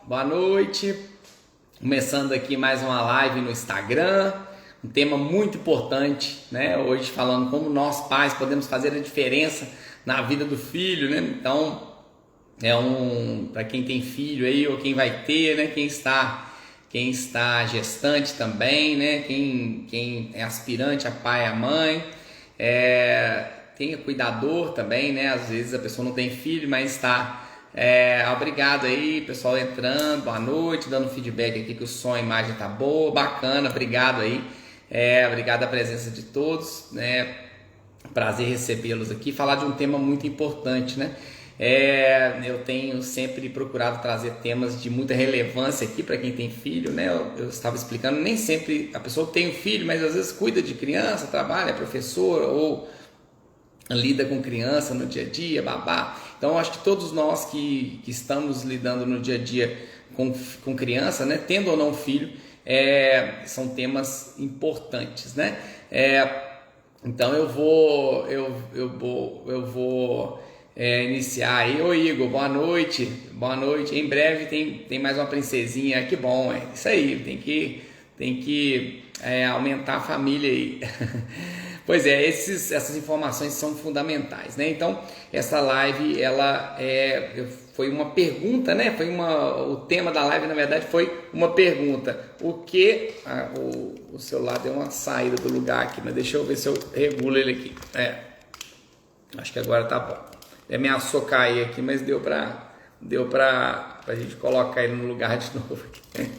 Boa noite. Começando aqui mais uma live no Instagram. Um tema muito importante, né? Hoje falando como nós pais podemos fazer a diferença na vida do filho, né? Então, para quem tem filho aí ou quem vai ter, né? Quem está gestante também, né? Quem é aspirante a pai e a mãe. Tem cuidador também, né? Às vezes a pessoa não tem filho, mas está. Obrigado aí, pessoal entrando, boa noite, dando feedback aqui que o som, a imagem tá boa, bacana, obrigado aí, obrigado a presença de todos, né? Prazer recebê-los aqui, falar de um tema muito importante, né? Eu tenho sempre procurado trazer temas de muita relevância aqui para quem tem filho, né? Eu estava explicando, nem sempre a pessoa tem um filho, mas às vezes cuida de criança, trabalha, é professora ou lida com criança no dia a dia, babá. Então, acho que todos nós que estamos lidando no dia a dia com criança, né, tendo ou não filho, são temas importantes, né? Então, eu vou iniciar aí. Oi, Igor, boa noite. Boa noite. Em breve tem mais uma princesinha. Que bom, isso aí. Tem que aumentar a família aí. Pois essas informações são fundamentais, né? Então, essa live, foi uma pergunta, né? O tema da live, na verdade, foi uma pergunta. O celular deu uma saída do lugar aqui, mas deixa eu ver se eu regulo ele aqui. Acho que agora tá bom. Ele ameaçou cair aqui, mas deu pra gente colocar ele no lugar de novo aqui.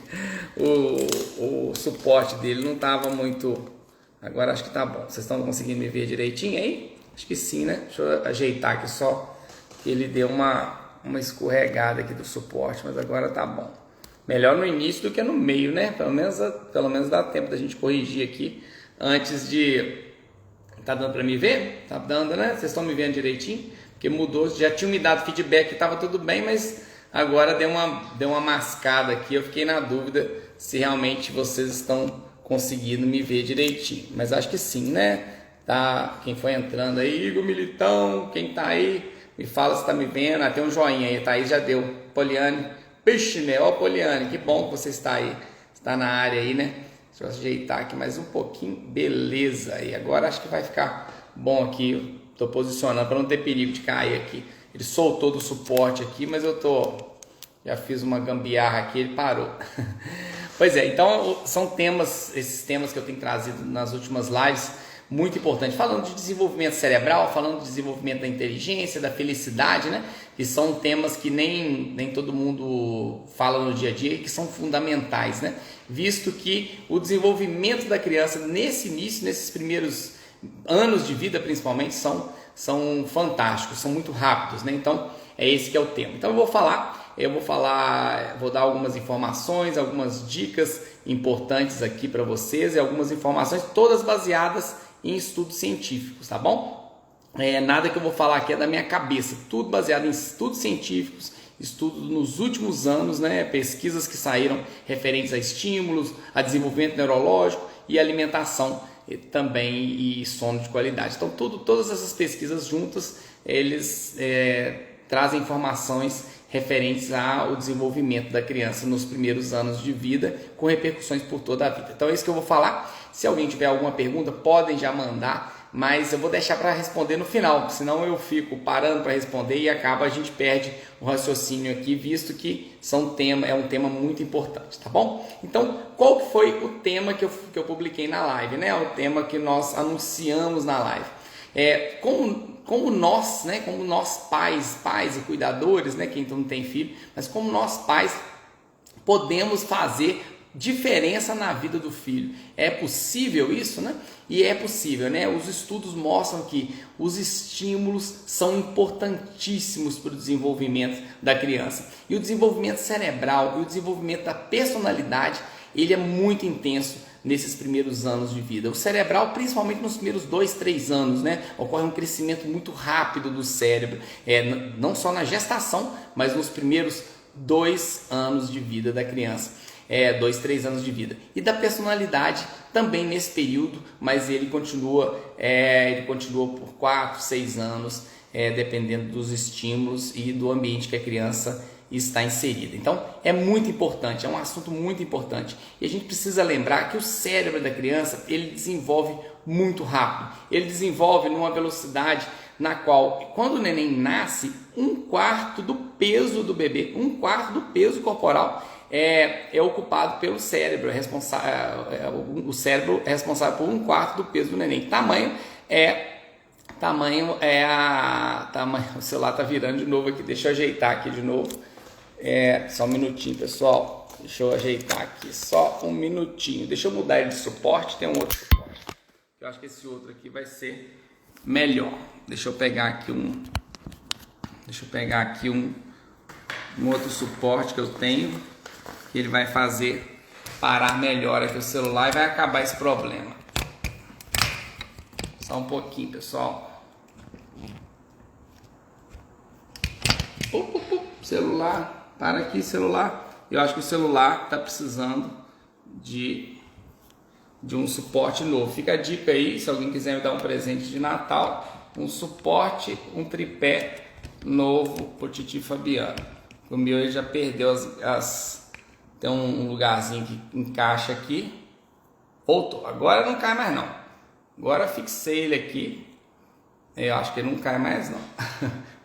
O suporte dele não tava muito... Agora acho que tá bom. Vocês estão conseguindo me ver direitinho aí? Acho que sim, né? Deixa eu ajeitar aqui só. Ele deu uma escorregada aqui do suporte, mas agora tá bom. Melhor no início do que no meio, né? Pelo menos dá tempo da gente corrigir aqui antes de... Tá dando para me ver? Tá dando, né? Vocês estão me vendo direitinho? Porque mudou, já tinham me dado feedback que tava tudo bem, mas agora deu uma mascada aqui. Eu fiquei na dúvida se realmente vocês estão conseguindo me ver direitinho, mas acho que sim, né? Tá, quem foi entrando aí, Igor Militão, quem tá aí, me fala se tá me vendo. Tem um joinha aí, Thaís já deu. Poliane, peixe, né? Ó, Poliane, que bom que você está aí, está na área aí, né? Deixa eu ajeitar aqui mais um pouquinho, beleza. E agora acho que vai ficar bom aqui. Tô posicionando para não ter perigo de cair aqui. Ele soltou do suporte aqui, mas já fiz uma gambiarra aqui, ele parou. Pois então são esses temas que eu tenho trazido nas últimas lives, muito importantes, falando de desenvolvimento cerebral, falando de desenvolvimento da inteligência, da felicidade, né? Que são temas que nem todo mundo fala no dia a dia e que são fundamentais, né? Visto que o desenvolvimento da criança nesse início, nesses primeiros anos de vida principalmente, são fantásticos, são muito rápidos, né? Então esse que é o tema. Então vou dar algumas informações, algumas dicas importantes aqui para vocês e algumas informações todas baseadas em estudos científicos, tá bom? Nada que eu vou falar aqui é da minha cabeça, tudo baseado em estudos científicos, estudos nos últimos anos, né? Pesquisas que saíram referentes a estímulos, a desenvolvimento neurológico e alimentação também e sono de qualidade. Então todas essas pesquisas juntas, eles trazem informações referentes ao desenvolvimento da criança nos primeiros anos de vida, com repercussões por toda a vida. Então é isso que eu vou falar. Se alguém tiver alguma pergunta, podem já mandar, mas eu vou deixar para responder no final, senão eu fico parando para responder e a gente perde o raciocínio aqui, visto que é um tema muito importante, tá bom? Então, qual que foi o tema que eu publiquei na live, né? O tema que nós anunciamos na live. Como nós, né, como nós pais e cuidadores, né, quem não tem filho, mas como nós pais podemos fazer diferença na vida do filho. É possível isso, né? E é possível, né? Os estudos mostram que os estímulos são importantíssimos para o desenvolvimento da criança. E o desenvolvimento cerebral e o desenvolvimento da personalidade, ele é muito intenso nesses primeiros anos de vida. O cerebral, principalmente nos primeiros 2, 3 anos, né? Ocorre um crescimento muito rápido do cérebro, não só na gestação, mas nos primeiros 2 anos de vida da criança. 2, 3 anos de vida. E da personalidade também nesse período, mas ele continua por 4, 6 anos, dependendo dos estímulos e do ambiente que a criança está inserida. Então é muito importante, é um assunto muito importante. E a gente precisa lembrar que o cérebro da criança, ele desenvolve muito rápido. Ele desenvolve numa velocidade na qual, quando o neném nasce, 1/4 do peso do bebê, 1/4 do peso corporal é ocupado pelo cérebro, o cérebro é responsável por 1/4 do peso do neném. Tamanho, o celular está virando de novo aqui, deixa eu ajeitar aqui de novo, só um minutinho, pessoal, deixa eu ajeitar aqui, só um minutinho, deixa eu mudar ele de suporte, tem um outro suporte, eu acho que esse outro aqui vai ser melhor, deixa eu pegar aqui um outro suporte que eu tenho, que ele vai fazer parar melhor aqui o celular e vai acabar esse problema. Só um pouquinho, pessoal. Celular, para aqui, celular. Eu acho que o celular está precisando de um suporte novo. Fica a dica aí, se alguém quiser me dar um presente de Natal, um suporte, um tripé novo para o Titi Fabiano. O meu ele já perdeu tem um lugarzinho que encaixa aqui. Voltou. Agora não cai mais não. Agora fixei ele aqui. Eu acho que ele não cai mais não.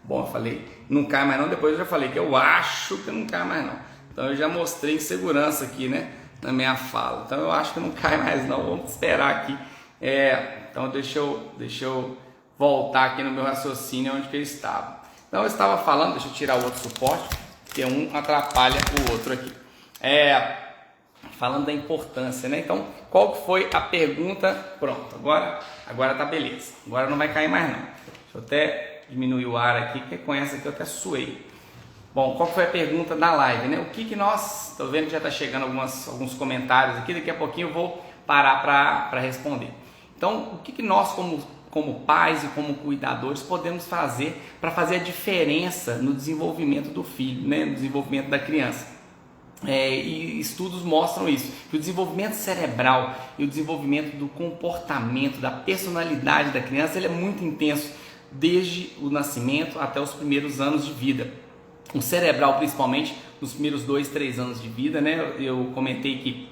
Bom, eu falei, não cai mais não. Depois eu já falei que eu acho que não cai mais não. Então eu já mostrei insegurança aqui, né? Na minha fala. Então eu acho que não cai mais não. Vamos esperar aqui. Então deixa eu voltar aqui no meu raciocínio onde que eu estava. Então eu estava falando, deixa eu tirar o outro suporte, porque um atrapalha o outro aqui. Falando da importância, né? Então, qual que foi a pergunta? Pronto, agora tá beleza. Agora não vai cair mais não. Deixa eu até diminuir o ar aqui, que com essa aqui eu até suei. Bom, qual foi a pergunta da live, né? O que nós... Tô vendo que já tá chegando alguns comentários aqui, daqui a pouquinho eu vou parar para responder. Então, o que nós como pais e como cuidadores podemos fazer para fazer a diferença no desenvolvimento do filho, né? No desenvolvimento da criança? E estudos mostram isso, que o desenvolvimento cerebral e o desenvolvimento do comportamento, da personalidade da criança, ele é muito intenso desde o nascimento até os primeiros anos de vida. O cerebral, principalmente nos primeiros 2, 3 anos de vida, né? Eu comentei que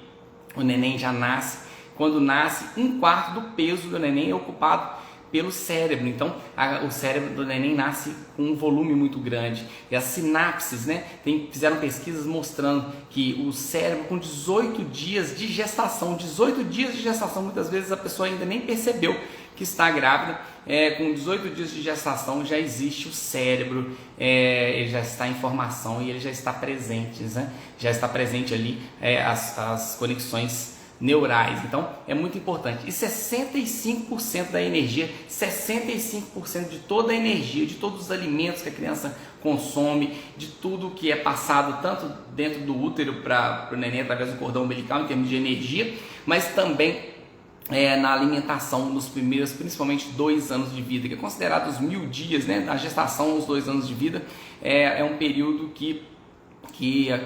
o neném já nasce, quando nasce, 1/4 do peso do neném é ocupado pelo cérebro. Então o cérebro do neném nasce com um volume muito grande e as sinapses, né, fizeram pesquisas mostrando que o cérebro com 18 dias de gestação, muitas vezes a pessoa ainda nem percebeu que está grávida, com 18 dias de gestação já existe o cérebro, ele já está em formação e ele já está presente, né? Já está presente ali as conexões neurais. Então é muito importante. E 65% da energia, 65% de toda a energia, de todos os alimentos que a criança consome, de tudo que é passado tanto dentro do útero para o neném através do cordão umbilical em termos de energia, mas também na alimentação nos primeiros, principalmente 2 anos de vida, que é considerado os 1000 dias, né? Na gestação, os 2 anos de vida é um período que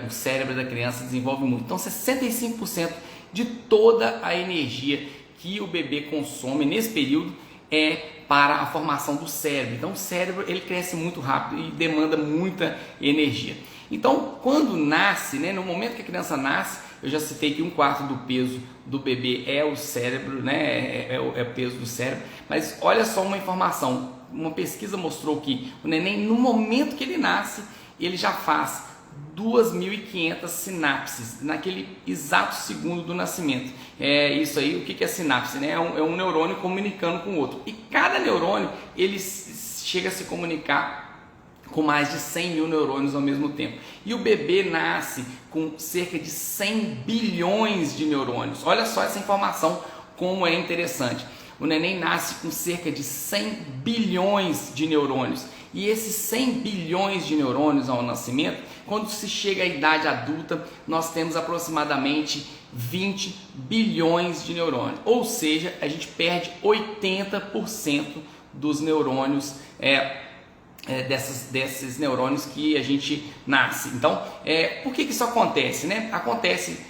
o cérebro da criança desenvolve muito. Então 65% de toda a energia que o bebê consome nesse período é para a formação do cérebro. Então o cérebro ele cresce muito rápido e demanda muita energia. Então quando nasce, né, no momento que a criança nasce, eu já citei que 1/4 do peso do bebê é o cérebro, né, é o peso do cérebro, mas olha só uma informação, uma pesquisa mostrou que o neném no momento que ele nasce, ele já faz 2.500 sinapses naquele exato segundo do nascimento. Isso aí, o que é sinapse? Né? É um neurônio comunicando com o outro. E cada neurônio ele chega a se comunicar com mais de 100 mil neurônios ao mesmo tempo. E o bebê nasce com cerca de 100 bilhões de neurônios. Olha só essa informação, como é interessante. O neném nasce com cerca de 100 bilhões de neurônios. E esses 100 bilhões de neurônios ao nascimento, quando se chega à idade adulta, nós temos aproximadamente 20 bilhões de neurônios. Ou seja, a gente perde 80% dos neurônios, desses neurônios que a gente nasce. Então, por que isso acontece, né?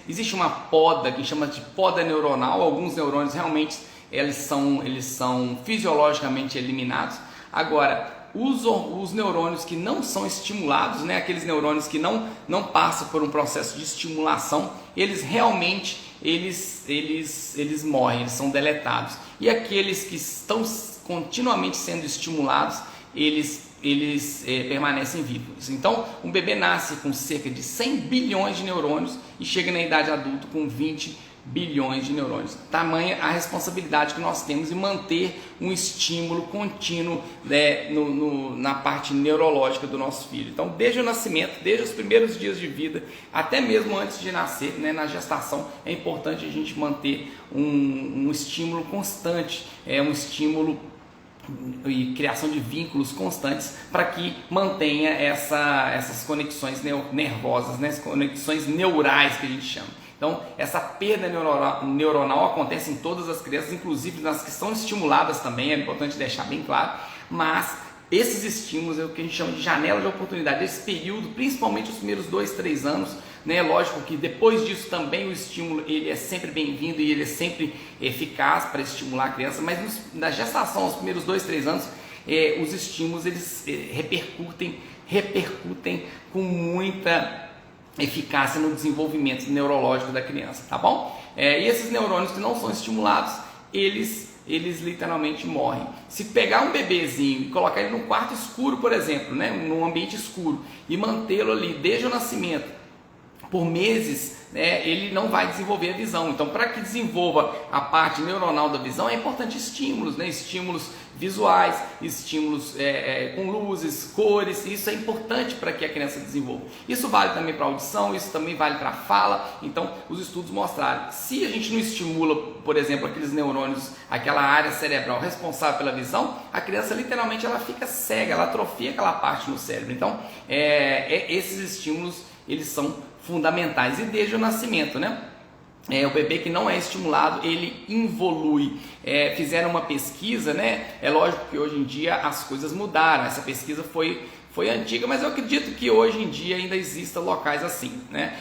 Existe uma poda que chama de poda neuronal. Alguns neurônios realmente eles são fisiologicamente eliminados. Agora, os neurônios que não são estimulados, né, aqueles neurônios que não passam por um processo de estimulação, eles realmente eles morrem, eles são deletados. E aqueles que estão continuamente sendo estimulados, eles permanecem vivos. Então, um bebê nasce com cerca de 100 bilhões de neurônios e chega na idade adulta com 20 bilhões de neurônios. Tamanha a responsabilidade que nós temos em manter um estímulo contínuo, né, na parte neurológica do nosso filho. Então, desde o nascimento, desde os primeiros dias de vida, até mesmo antes de nascer, né, na gestação, é importante a gente manter um estímulo constante, um estímulo e criação de vínculos constantes para que mantenha essas conexões nervosas, né, as conexões neurais que a gente chama. Então, essa perda neuronal acontece em todas as crianças, inclusive nas que são estimuladas também, é importante deixar bem claro, mas esses estímulos é o que a gente chama de janela de oportunidade, esse período, principalmente os primeiros 2, 3 anos, né? Lógico que depois disso também o estímulo ele é sempre bem-vindo e ele é sempre eficaz para estimular a criança, mas na gestação, os primeiros 2, 3 anos, os estímulos eles repercutem com muita eficácia no desenvolvimento neurológico da criança, tá bom? E esses neurônios que não são estimulados, eles literalmente morrem. Se pegar um bebezinho e colocar ele num quarto escuro, por exemplo, né, num ambiente escuro, e mantê-lo ali desde o nascimento por meses, né, ele não vai desenvolver a visão. Então, para que desenvolva a parte neuronal da visão, é importante estímulos, né, estímulos visuais, estímulos com luzes, cores. Isso é importante para que a criança desenvolva. Isso vale também para a audição, isso também vale para a fala. Então, os estudos mostraram, se a gente não estimula, por exemplo, aqueles neurônios, aquela área cerebral responsável pela visão, a criança literalmente ela fica cega, ela atrofia aquela parte no cérebro. Então, esses estímulos, eles são fundamentais. E desde o nascimento, né? O bebê que não é estimulado, ele involui. Fizeram uma pesquisa, né? É lógico que hoje em dia as coisas mudaram. Essa pesquisa foi antiga, mas eu acredito que hoje em dia ainda existam locais assim, né?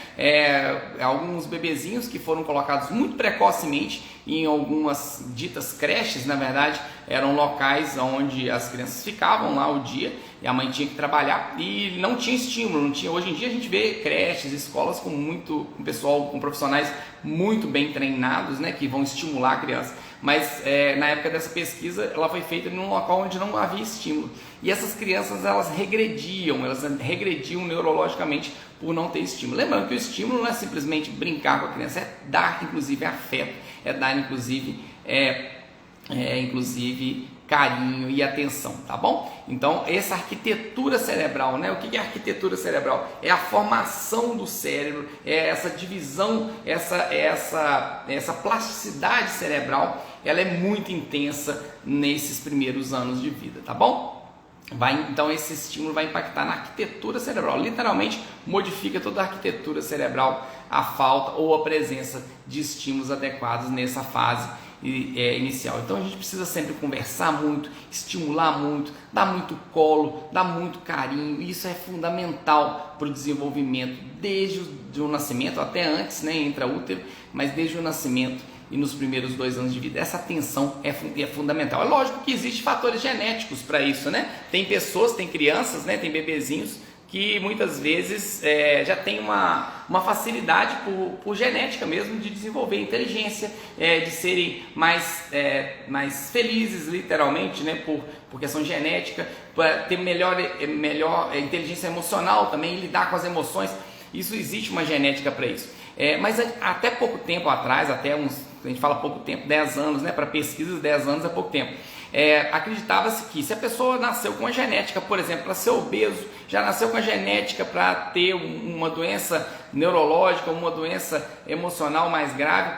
Alguns bebezinhos que foram colocados muito precocemente em algumas ditas creches, na verdade, eram locais onde as crianças ficavam lá o dia e a mãe tinha que trabalhar e não tinha estímulo, não tinha. Hoje em dia a gente vê creches, escolas com pessoal, com profissionais muito bem treinados, né, que vão estimular a criança. Mas na época dessa pesquisa, ela foi feita num local onde não havia estímulo. E essas crianças, elas regrediam neurologicamente por não ter estímulo. Lembrando que o estímulo não é simplesmente brincar com a criança, é dar inclusive afeto, é dar inclusive carinho e atenção, tá bom? Então, essa arquitetura cerebral, né? O que é arquitetura cerebral? É a formação do cérebro, é essa divisão, essa plasticidade cerebral, ela é muito intensa nesses primeiros anos de vida, tá bom? Então esse estímulo vai impactar na arquitetura cerebral, literalmente modifica toda a arquitetura cerebral, a falta ou a presença de estímulos adequados nessa fase inicial. Então a gente precisa sempre conversar muito, estimular muito, dar muito colo, dar muito carinho. Isso é fundamental para o desenvolvimento desde o nascimento, até antes, né, intraútero, mas desde o nascimento e nos primeiros 2 anos de vida. Essa atenção é fundamental. É lógico que existem fatores genéticos para isso, né? Tem pessoas, tem crianças, né, tem bebezinhos que muitas vezes já tem uma facilidade por genética mesmo de desenvolver inteligência, de serem mais felizes literalmente, né, por questão genética, para ter melhor inteligência emocional também, lidar com as emoções. Isso existe uma genética para isso. Mas até pouco tempo atrás, a gente fala pouco tempo, 10 anos, né, para pesquisas 10 anos é pouco tempo. Acreditava-se que se a pessoa nasceu com a genética, por exemplo, para ser obeso, já nasceu com a genética para ter uma doença neurológica, uma doença emocional mais grave,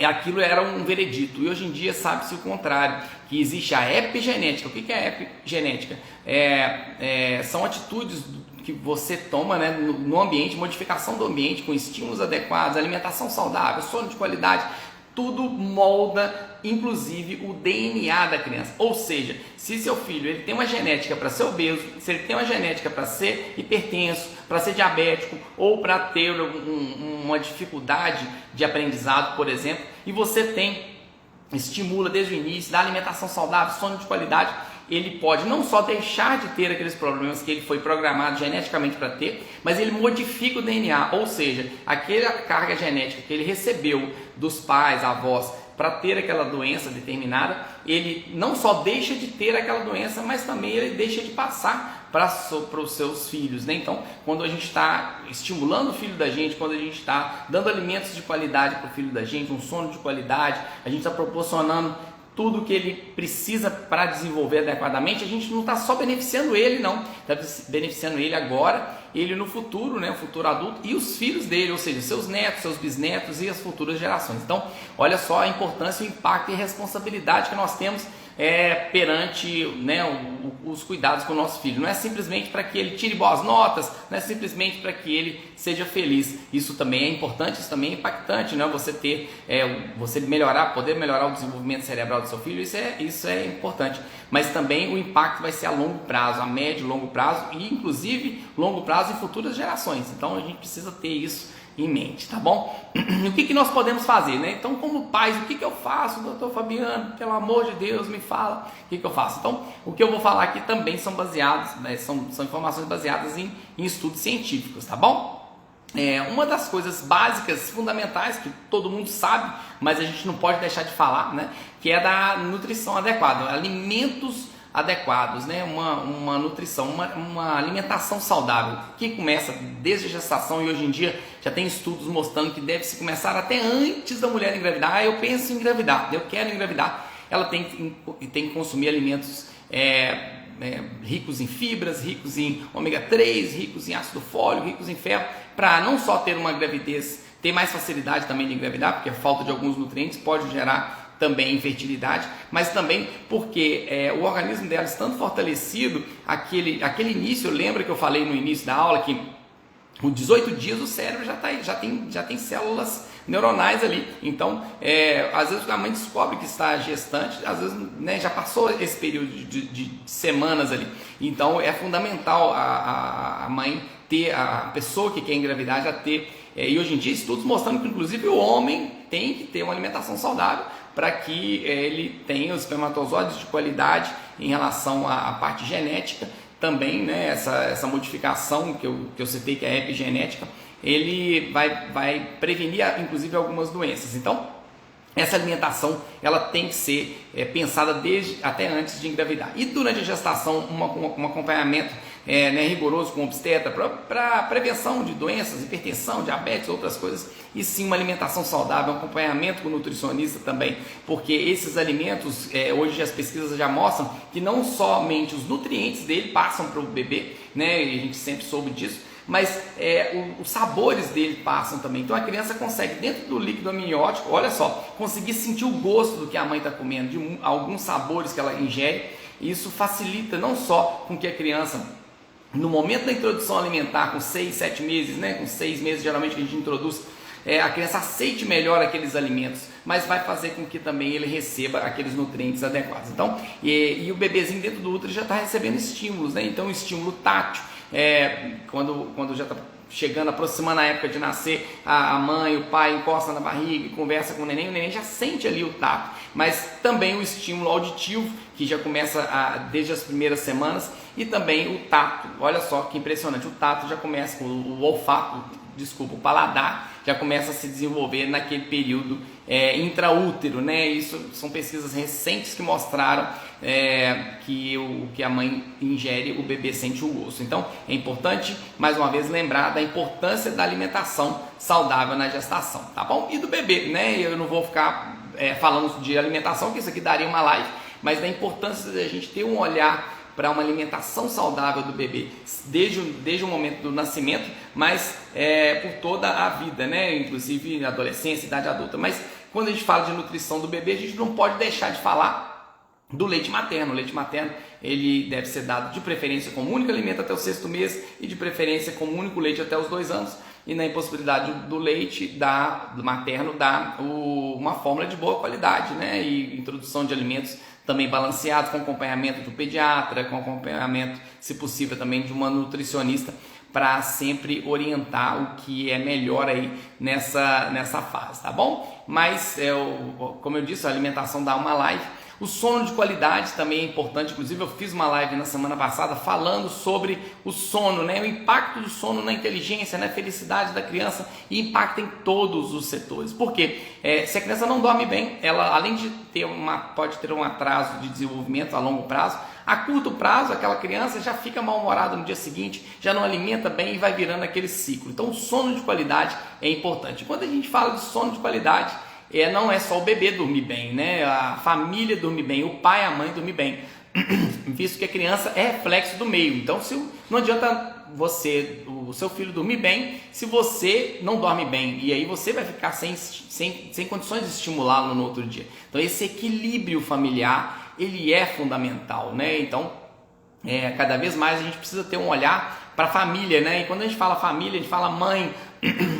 aquilo era um veredito. E hoje em dia sabe-se o contrário, que existe a epigenética. O que é a epigenética? São atitudes que você toma, né, no ambiente, modificação do ambiente com estímulos adequados, alimentação saudável, sono de qualidade. Tudo molda, inclusive, o DNA da criança. Ou seja, se seu filho ele tem uma genética para ser obeso, se ele tem uma genética para ser hipertenso, para ser diabético ou para ter uma dificuldade de aprendizado, por exemplo, e você estimula desde o início, dá alimentação saudável, sono de qualidade, ele pode não só deixar de ter aqueles problemas que ele foi programado geneticamente para ter, mas ele modifica o DNA, ou seja, aquela carga genética que ele recebeu dos pais, avós, para ter aquela doença determinada, ele não só deixa de ter aquela doença, mas também ele deixa de passar para os seus filhos, né? Então, quando a gente está estimulando o filho da gente, quando a gente está dando alimentos de qualidade para o filho da gente, um sono de qualidade, a gente está proporcionando tudo que ele precisa para desenvolver adequadamente, a gente não está só beneficiando ele, não, está beneficiando ele agora, ele no futuro, né, o futuro adulto, e os filhos dele, ou seja, seus netos, seus bisnetos e as futuras gerações. Então, olha só a importância, o impacto e a responsabilidade que nós temos perante, né, os cuidados com o nosso filho. Não é simplesmente para que ele tire boas notas, não é simplesmente para que ele seja feliz. Isso também é importante, isso também é impactante, né? Você ter, você poder melhorar o desenvolvimento cerebral do seu filho, isso é importante. Mas também o impacto vai ser a longo prazo, a médio e longo prazo, e inclusive longo prazo em futuras gerações. Então a gente precisa ter isso em mente, tá bom? O que nós podemos fazer, né? Então, como pais, o que eu faço, doutor Fabiano? Pelo amor de Deus, me fala o que eu faço. Então, o que eu vou falar aqui também são baseados, né, são informações baseadas em estudos científicos, tá bom? Uma das coisas básicas, fundamentais, que todo mundo sabe, mas a gente não pode deixar de falar, né? Que é da nutrição adequada, alimentos adequados, né? Uma nutrição, uma alimentação saudável, que começa desde a gestação, e hoje em dia já tem estudos mostrando que deve-se começar até antes da mulher engravidar. Eu penso em engravidar, eu quero engravidar, ela tem que consumir alimentos ricos em fibras, ricos em ômega 3, ricos em ácido fólico, ricos em ferro, para não só ter uma gravidez, ter mais facilidade também de engravidar, porque a falta de alguns nutrientes pode gerar também infertilidade, mas também porque o organismo dela estando fortalecido, aquele início, lembra que eu falei no início da aula que com 18 dias o cérebro já tem células neuronais ali. Então, às vezes a mãe descobre que está gestante, às vezes, né, já passou esse período de semanas ali. Então, é fundamental a mãe ter, a pessoa que quer engravidar já ter, e hoje em dia estudos mostrando que inclusive o homem tem que ter uma alimentação saudável para que ele tenha os espermatozoides de qualidade em relação à parte genética. Também, né, essa modificação que eu citei, que é a epigenética, ele vai prevenir inclusive algumas doenças. Então, essa alimentação ela tem que ser pensada até antes de engravidar. E durante a gestação, um acompanhamento rigoroso com o obstetra para prevenção de doenças, hipertensão, diabetes, outras coisas. E sim, uma alimentação saudável, um acompanhamento com o nutricionista também, porque esses alimentos, hoje as pesquisas já mostram que não somente os nutrientes dele passam para o bebê, né, e a gente sempre soube disso, mas os sabores dele passam também. Então a criança consegue, dentro do líquido amniótico, olha só, conseguir sentir o gosto do que a mãe está comendo, de alguns sabores que ela ingere. E isso facilita não só com que a criança, no momento da introdução alimentar, com 6, 7 meses, né, com 6 meses geralmente que a gente introduz, a criança aceite melhor aqueles alimentos, mas vai fazer com que também ele receba aqueles nutrientes adequados. Então, e o bebezinho dentro do útero já está recebendo estímulos, né? Então, o estímulo tátil, quando já está chegando, aproximando a época de nascer, a mãe, o pai encosta na barriga e conversa com o neném já sente ali o tato, mas também o estímulo auditivo, que já começa desde as primeiras semanas, e também o tato. Olha só que impressionante, o tato já começa com o olfato, o paladar já começa a se desenvolver naquele período intraútero, né? Isso são pesquisas recentes que mostraram que o que a mãe ingere, o bebê sente o gosto. Então é importante, mais uma vez, lembrar da importância da alimentação saudável na gestação, tá bom? E do bebê, né? Eu não vou ficar falando de alimentação, que isso aqui daria uma live, mas da importância de a gente ter um olhar para uma alimentação saudável do bebê, desde o momento do nascimento, mas por toda a vida, né? Inclusive na adolescência, idade adulta. Mas quando a gente fala de nutrição do bebê, a gente não pode deixar de falar do leite materno. O leite materno, ele deve ser dado de preferência como único alimento até o 6º mês e de preferência como único leite até os 2 anos. E na impossibilidade do leite do materno, dá uma fórmula de boa qualidade, né? E introdução de alimentos também balanceados, com acompanhamento do pediatra, com acompanhamento, se possível, também de uma nutricionista, para sempre orientar o que é melhor aí nessa fase, tá bom? Mas, como eu disse, a alimentação dá uma live. O sono de qualidade também é importante, inclusive eu fiz uma live na semana passada falando sobre o sono, né? O impacto do sono na inteligência, na felicidade da criança e impacta em todos os setores. Por quê? Se a criança não dorme bem, ela além de pode ter um atraso de desenvolvimento a longo prazo, a curto prazo aquela criança já fica mal-humorada no dia seguinte, já não alimenta bem e vai virando aquele ciclo. Então o sono de qualidade é importante. Quando a gente fala de sono de qualidade, não é só o bebê dormir bem, né? A família dormir bem, o pai e a mãe dormir bem, visto que a criança é reflexo do meio. Então não adianta o seu filho dormir bem se você não dorme bem, e aí você vai ficar sem condições de estimulá-lo no outro dia. Então esse equilíbrio familiar, ele é fundamental, né? Então cada vez mais a gente precisa ter um olhar para a família, né? E quando a gente fala família, a gente fala mãe,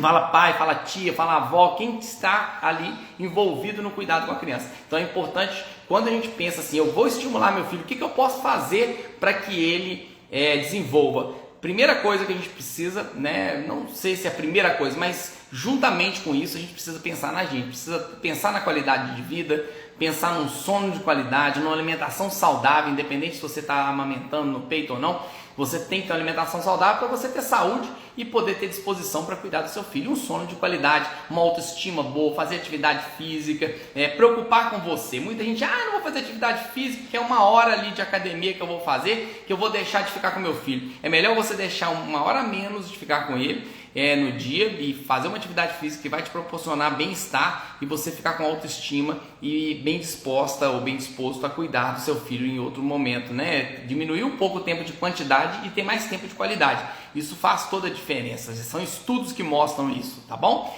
fala pai, fala tia, fala avó, quem está ali envolvido no cuidado com a criança. Então é importante, quando a gente pensa assim, eu vou estimular meu filho, o que eu posso fazer para que ele desenvolva? Primeira coisa que a gente precisa, né? Não sei se é a primeira coisa, mas juntamente com isso a gente precisa pensar na gente, precisa pensar na qualidade de vida, pensar num sono de qualidade, numa alimentação saudável, independente se você está amamentando no peito ou não. Você tem que ter uma alimentação saudável para você ter saúde e poder ter disposição para cuidar do seu filho. Um sono de qualidade, uma autoestima boa, fazer atividade física, preocupar com você. Muita gente, não vou fazer atividade física, que é 1 hora ali de academia que eu vou fazer, que eu vou deixar de ficar com meu filho. É melhor você deixar 1 hora a menos de ficar com ele no dia e fazer uma atividade física que vai te proporcionar bem-estar e você ficar com autoestima e bem disposta ou bem disposto a cuidar do seu filho em outro momento, né? Diminuir um pouco o tempo de quantidade e ter mais tempo de qualidade. Isso faz toda a diferença. São estudos que mostram isso, tá bom?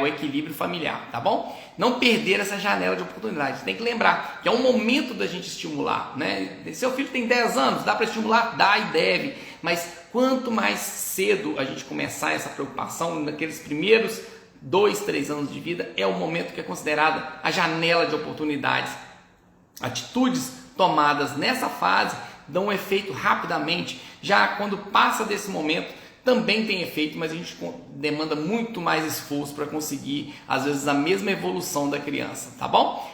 O equilíbrio familiar, tá bom? Não perder essa janela de oportunidade. Você tem que lembrar que é um momento da gente estimular, né? Seu filho tem 10 anos, dá para estimular? Dá e deve. Mas quanto mais cedo a gente começar essa preocupação, naqueles primeiros 2, 3 anos de vida, é o momento que é considerada a janela de oportunidades. Atitudes tomadas nessa fase dão um efeito rapidamente. Já quando passa desse momento, também tem efeito, mas a gente demanda muito mais esforço para conseguir, às vezes, a mesma evolução da criança, tá bom?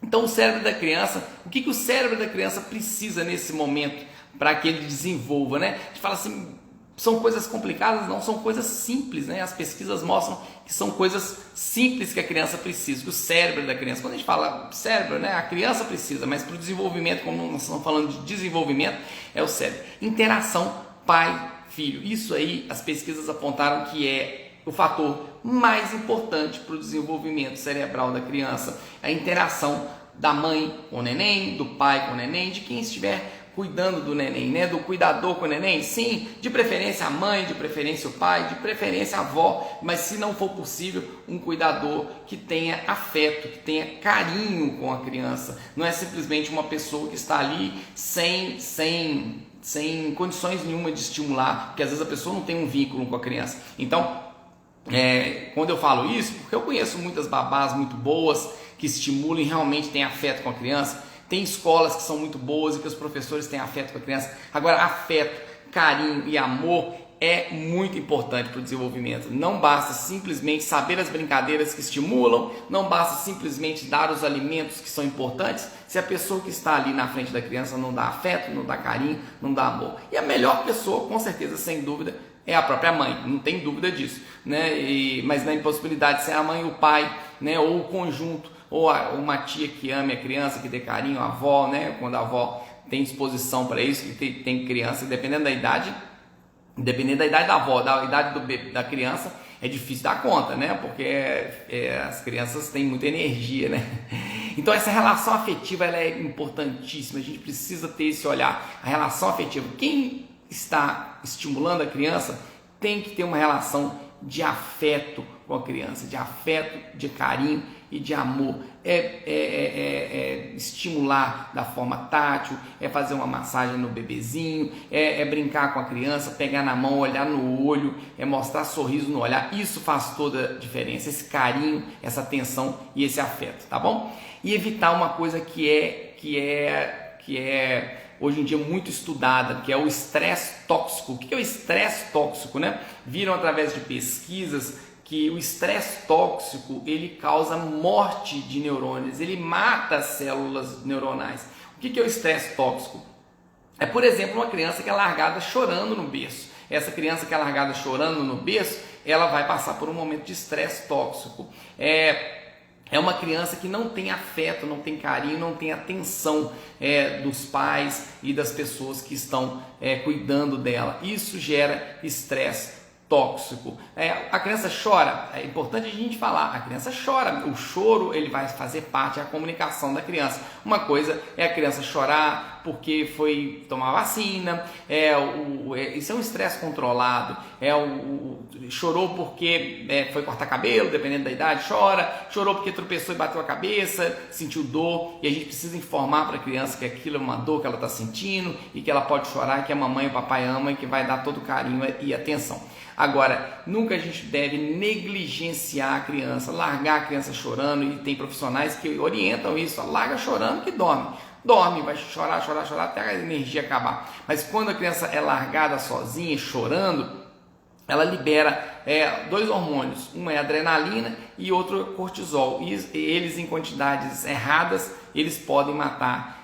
Então o cérebro da criança, o que o cérebro da criança precisa nesse momento para que ele desenvolva, né? A gente fala assim, são coisas complicadas, não, são coisas simples, né? As pesquisas mostram que são coisas simples que a criança precisa, que o cérebro da criança, quando a gente fala cérebro, né? A criança precisa, mas para o desenvolvimento, como nós estamos falando de desenvolvimento, é o cérebro. Interação pai-filho, isso aí as pesquisas apontaram que é o fator mais importante para o desenvolvimento cerebral da criança, a interação da mãe com o neném, do pai com o neném, de quem estiver cuidando do neném, né? Do cuidador com o neném, sim, de preferência a mãe, de preferência o pai, de preferência a avó, mas se não for possível, um cuidador que tenha afeto, que tenha carinho com a criança, não é simplesmente uma pessoa que está ali sem condições nenhuma de estimular, porque às vezes a pessoa não tem um vínculo com a criança. Então, quando eu falo isso, porque eu conheço muitas babás muito boas, que estimulam e realmente têm afeto com a criança. Tem escolas que são muito boas e que os professores têm afeto com a criança. Agora, afeto, carinho e amor é muito importante para o desenvolvimento. Não basta simplesmente saber as brincadeiras que estimulam, não basta simplesmente dar os alimentos que são importantes, se a pessoa que está ali na frente da criança não dá afeto, não dá carinho, não dá amor. E a melhor pessoa, com certeza, sem dúvida, é a própria mãe, não tem dúvida disso, né? Mas na impossibilidade de ser a mãe e o pai, né? Ou o conjunto, ou uma tia que ame a criança, que dê carinho, a avó, né? Quando a avó tem disposição para isso, que tem criança, dependendo da idade da avó, da idade da criança, é difícil dar conta, né? Porque as crianças têm muita energia, né? Então essa relação afetiva ela é importantíssima, a gente precisa ter esse olhar, a relação afetiva. Quem está estimulando a criança tem que ter uma relação de afeto com a criança, de afeto, de carinho e de amor. Estimular da forma tátil, fazer uma massagem no bebezinho, brincar com a criança, pegar na mão, olhar no olho, mostrar sorriso no olhar. Isso faz toda a diferença, esse carinho, essa atenção e esse afeto, tá bom? E evitar uma coisa que é hoje em dia muito estudada, que é o estresse tóxico. O que é o estresse tóxico, né? Viram através de pesquisas que o estresse tóxico ele causa morte de neurônios, ele mata as células neuronais. O que é o estresse tóxico? É, por exemplo, uma criança que é largada chorando no berço. Essa criança que é largada chorando no berço, ela vai passar por um momento de estresse tóxico. É uma criança que não tem afeto, não tem carinho, não tem atenção dos pais e das pessoas que estão cuidando dela. Isso gera estresse tóxico. A criança chora, é importante a gente falar, a criança chora, o choro ele vai fazer parte da comunicação da criança. Uma coisa é a criança chorar porque foi tomar vacina, isso é um estresse controlado, chorou porque foi cortar cabelo, dependendo da idade, chorou porque tropeçou e bateu a cabeça, sentiu dor, e a gente precisa informar para a criança que aquilo é uma dor que ela está sentindo e que ela pode chorar, que a mamãe e o papai amam e que vai dar todo o carinho e atenção. Agora, nunca a gente deve negligenciar a criança, largar a criança chorando, e tem profissionais que orientam isso, larga chorando que dorme. Dorme, vai chorar até a energia acabar. Mas quando a criança é largada sozinha, chorando, ela libera dois hormônios, um é adrenalina e outro é cortisol. E eles em quantidades erradas, eles podem matar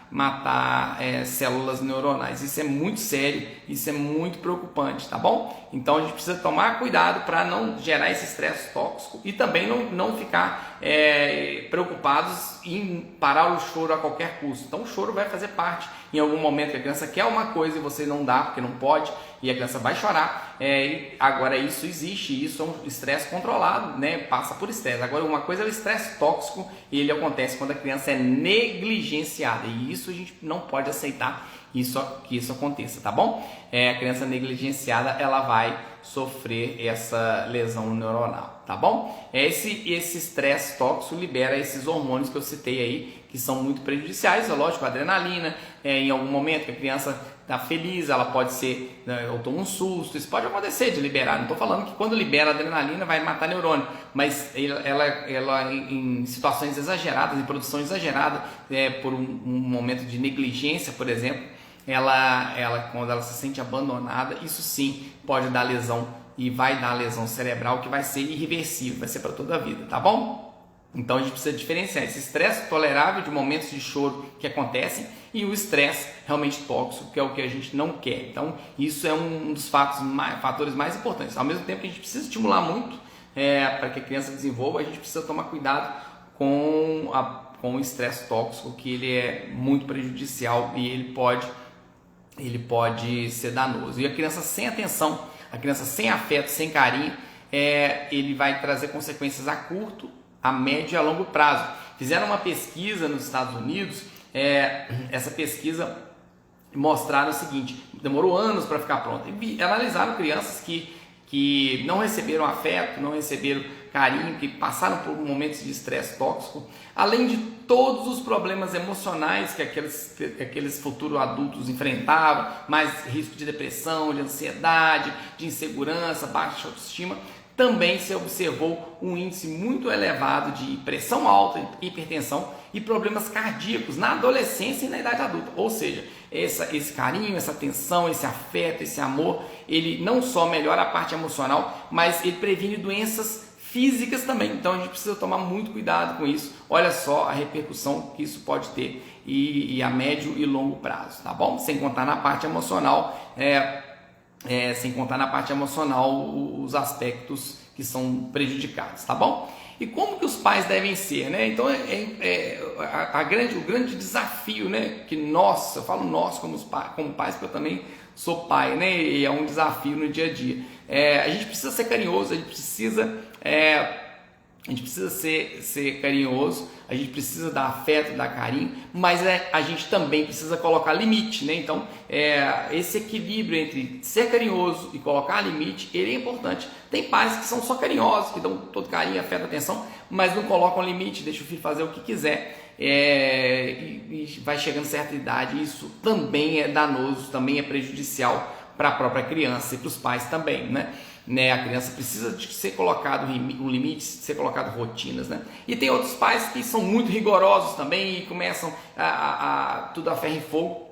células neuronais. Isso é muito sério, isso é muito preocupante, tá bom? Então a gente precisa tomar cuidado para não gerar esse estresse tóxico e também não ficar preocupados em parar o choro a qualquer custo. Então o choro vai fazer parte. Em algum momento que a criança quer uma coisa e você não dá porque não pode, e a criança vai chorar. Agora isso existe, isso é um estresse controlado, né? Passa por estresse. Agora uma coisa é o estresse tóxico, e ele acontece quando a criança é negligenciada, e isso a gente não pode aceitar que isso aconteça, tá bom? A criança negligenciada, ela vai sofrer essa lesão neuronal, tá bom? Esse estresse tóxico libera esses hormônios que eu citei aí, que são muito prejudiciais, é lógico, a adrenalina, em algum momento que a criança está feliz, ela pode ser, ou toma um susto, isso pode acontecer de liberar. Não estou falando que quando libera a adrenalina vai matar neurônio, mas ela em situações exageradas, em produção exagerada, por um momento de negligência, por exemplo, quando ela se sente abandonada, isso sim pode dar lesão, e vai dar lesão cerebral que vai ser irreversível, vai ser para toda a vida, tá bom? Então a gente precisa diferenciar esse estresse tolerável de momentos de choro que acontecem e o estresse realmente tóxico, que é o que a gente não quer. Então isso é um dos fatores mais importantes. Ao mesmo tempo que a gente precisa estimular muito para que a criança desenvolva, a gente precisa tomar cuidado com o estresse tóxico, que ele é muito prejudicial e ele pode ser danoso. E a criança sem atenção, a criança sem afeto, sem carinho, ele vai trazer consequências a curto, a médio e a longo prazo. Fizeram uma pesquisa nos Estados Unidos, essa pesquisa mostraram o seguinte, demorou anos para ficar pronta, e analisaram crianças que não receberam afeto, não receberam carinho, que passaram por momentos de estresse tóxico, além de todos os problemas emocionais que aqueles futuros adultos enfrentavam, mais risco de depressão, de ansiedade, de insegurança, baixa autoestima. Também se observou um índice muito elevado de pressão alta, hipertensão e problemas cardíacos na adolescência e na idade adulta. Ou seja, esse carinho, essa atenção, esse afeto, esse amor, ele não só melhora a parte emocional, mas ele previne doenças físicas também. Então a gente precisa tomar muito cuidado com isso. Olha só a repercussão que isso pode ter e a médio e longo prazo, tá bom? Sem contar na parte emocional, os aspectos que são prejudicados, tá bom? E como que os pais devem ser, né? Então o grande desafio, né? Que nós, eu falo nós como pais, porque eu também sou pai, né? E é um desafio no dia a dia. A gente precisa ser carinhoso, a gente precisa ser carinhoso, a gente precisa dar afeto, dar carinho, mas a gente também precisa colocar limite, né? Então, esse equilíbrio entre ser carinhoso e colocar limite, ele é importante. Tem pais que são só carinhosos, que dão todo carinho, afeto, atenção, mas não colocam limite, deixam o filho fazer o que quiser, e vai chegando a certa idade, isso também é danoso, também é prejudicial para a própria criança e para os pais também, né? A criança precisa de ser colocado um limite, ser colocado rotinas, né? E tem outros pais que são muito rigorosos também e começam tudo a ferro e fogo,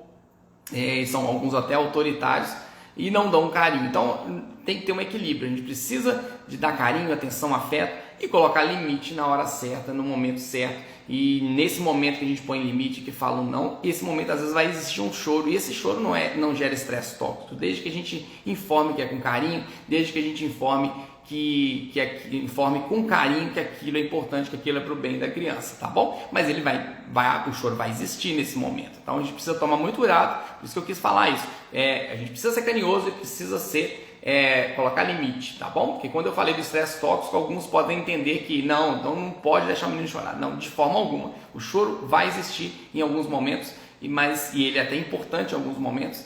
são alguns até autoritários e não dão carinho. Então tem que ter um equilíbrio, a gente precisa de dar carinho, atenção, afeto e colocar limite na hora certa, no momento certo. E nesse momento que a gente põe limite, que fala um não, esse momento às vezes vai existir um choro, e esse choro não gera estresse tóxico, desde que a gente informe que é com carinho, desde que a gente informe informe com carinho que aquilo é importante, que aquilo é para o bem da criança, tá bom? Mas o choro vai existir nesse momento, então a gente precisa tomar muito cuidado, por isso que eu quis falar isso. A gente precisa ser carinhoso e precisa colocar limite, tá bom? Porque quando eu falei do estresse tóxico, alguns podem entender que então não pode deixar o menino chorar. Não, de forma alguma. O choro vai existir em alguns momentos, e ele é até importante em alguns momentos,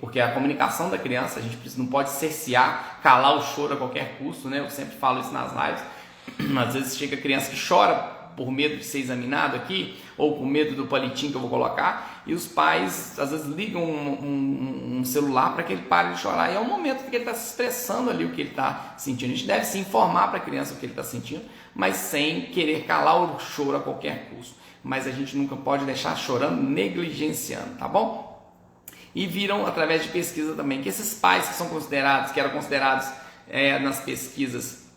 porque a comunicação da criança, a gente não pode cercear, calar o choro a qualquer custo, né? Eu sempre falo isso nas lives. Às vezes chega criança que chora por medo de ser examinado aqui, ou por medo do palitinho que eu vou colocar, e os pais às vezes ligam um celular para que ele pare de chorar, e é o momento que ele está se expressando ali o que ele está sentindo. A gente deve se informar para a criança o que ele está sentindo, mas sem querer calar o choro a qualquer custo. Mas a gente nunca pode deixar chorando, negligenciando, tá bom? E viram através de pesquisa também que esses pais que eram considerados nas pesquisas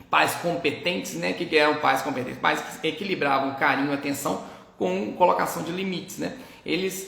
pais competentes, né? O que eram pais competentes? Pais que equilibravam carinho e atenção com colocação de limites, né? Eles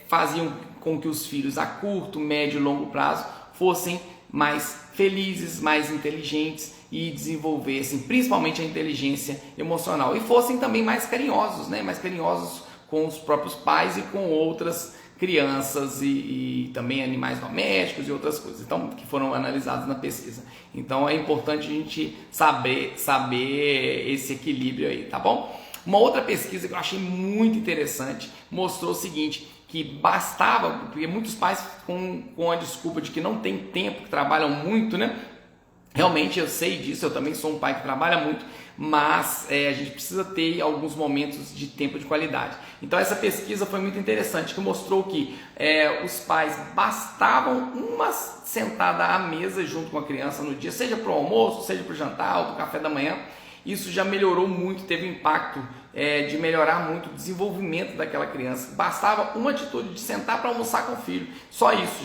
faziam com que os filhos a curto, médio e longo prazo fossem mais felizes, mais inteligentes e desenvolvessem principalmente a inteligência emocional, e fossem também mais carinhosos, né? Mais carinhosos com os próprios pais e com outras crianças e também animais domésticos e outras coisas, então, que foram analisados na pesquisa. Então é importante a gente saber esse equilíbrio aí, tá bom? Uma outra pesquisa que eu achei muito interessante mostrou o seguinte, que bastava, porque muitos pais com a desculpa de que não tem tempo, que trabalham muito, né? Realmente eu sei disso, eu também sou um pai que trabalha muito, mas a gente precisa ter alguns momentos de tempo de qualidade. Então essa pesquisa foi muito interessante, que mostrou que os pais bastavam uma sentada à mesa junto com a criança no dia, seja para o almoço, seja para o jantar ou para o café da manhã. Isso já melhorou muito, teve um impacto de melhorar muito o desenvolvimento daquela criança. Bastava uma atitude de sentar para almoçar com o filho, só isso.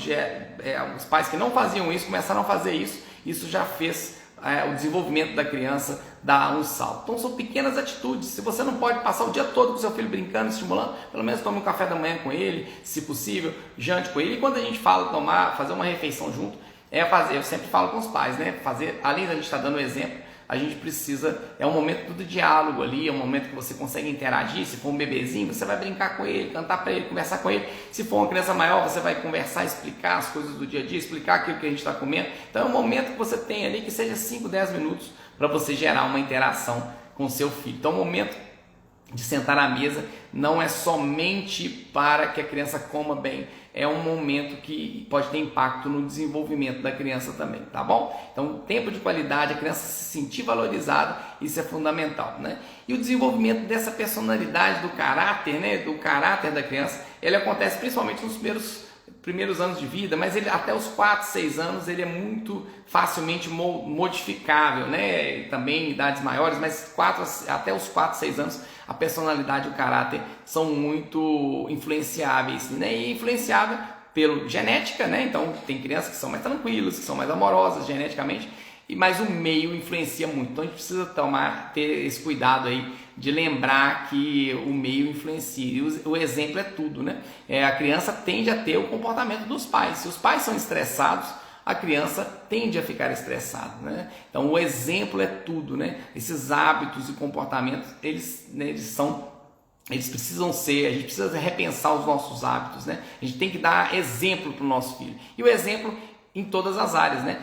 Os pais que não faziam isso começaram a fazer isso. Isso já fez o desenvolvimento da criança dar um salto. Então são pequenas atitudes. Se você não pode passar o dia todo com seu filho brincando, estimulando, pelo menos tome um café da manhã com ele, se possível, jante com ele. E quando a gente fala fazer uma refeição junto, eu sempre falo com os pais, né? Além da gente estar dando o exemplo, a gente precisa, é um momento do diálogo ali, é um momento que você consegue interagir. Se for um bebezinho, você vai brincar com ele, cantar para ele, conversar com ele. Se for uma criança maior, você vai conversar, explicar as coisas do dia a dia, explicar aquilo que a gente está comendo. Então é um momento que você tem ali, que seja 5, 10 minutos, para você gerar uma interação com o seu filho. Então o momento de sentar à mesa não é somente para que a criança coma bem, é um momento que pode ter impacto no desenvolvimento da criança também, tá bom? Então, tempo de qualidade, a criança se sentir valorizada, isso é fundamental, né? E o desenvolvimento dessa personalidade, do caráter, né? Do caráter da criança, ele acontece principalmente nos primeiros anos de vida, mas até os 4, 6 anos ele é muito facilmente modificável, né? Também em idades maiores, mas até os 4, 6 anos a personalidade e o caráter são muito influenciáveis, né? E influenciável pela genética, né? Então tem crianças que são mais tranquilas, que são mais amorosas geneticamente, mas o meio influencia muito. Então a gente precisa ter esse cuidado aí de lembrar que o meio influencia. E o exemplo é tudo, né? A criança tende a ter o comportamento dos pais. Se os pais são estressados, a criança tende a ficar estressada, né? Então o exemplo é tudo, né? Esses hábitos e comportamentos, eles precisam ser, a gente precisa repensar os nossos hábitos, né? A gente tem que dar exemplo para o nosso filho. E o exemplo em todas as áreas, né?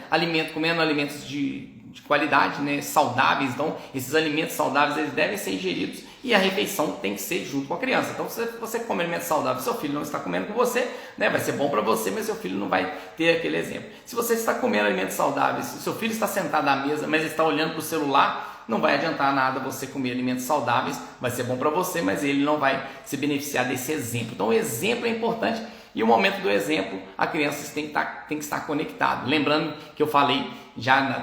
Comendo alimentos de qualidade, né? Saudáveis. Então esses alimentos saudáveis, eles devem ser ingeridos e a refeição tem que ser junto com a criança. Então se você come alimentos saudáveis, seu filho não está comendo com você, né? Vai ser bom para você, mas seu filho não vai ter aquele exemplo. Se você está comendo alimentos saudáveis, se seu filho está sentado à mesa, mas está olhando para o celular, não vai adiantar nada você comer alimentos saudáveis. Vai ser bom para você, mas ele não vai se beneficiar desse exemplo. Então o exemplo é importante. E o momento do exemplo, a criança tem que estar conectado. Lembrando que eu falei,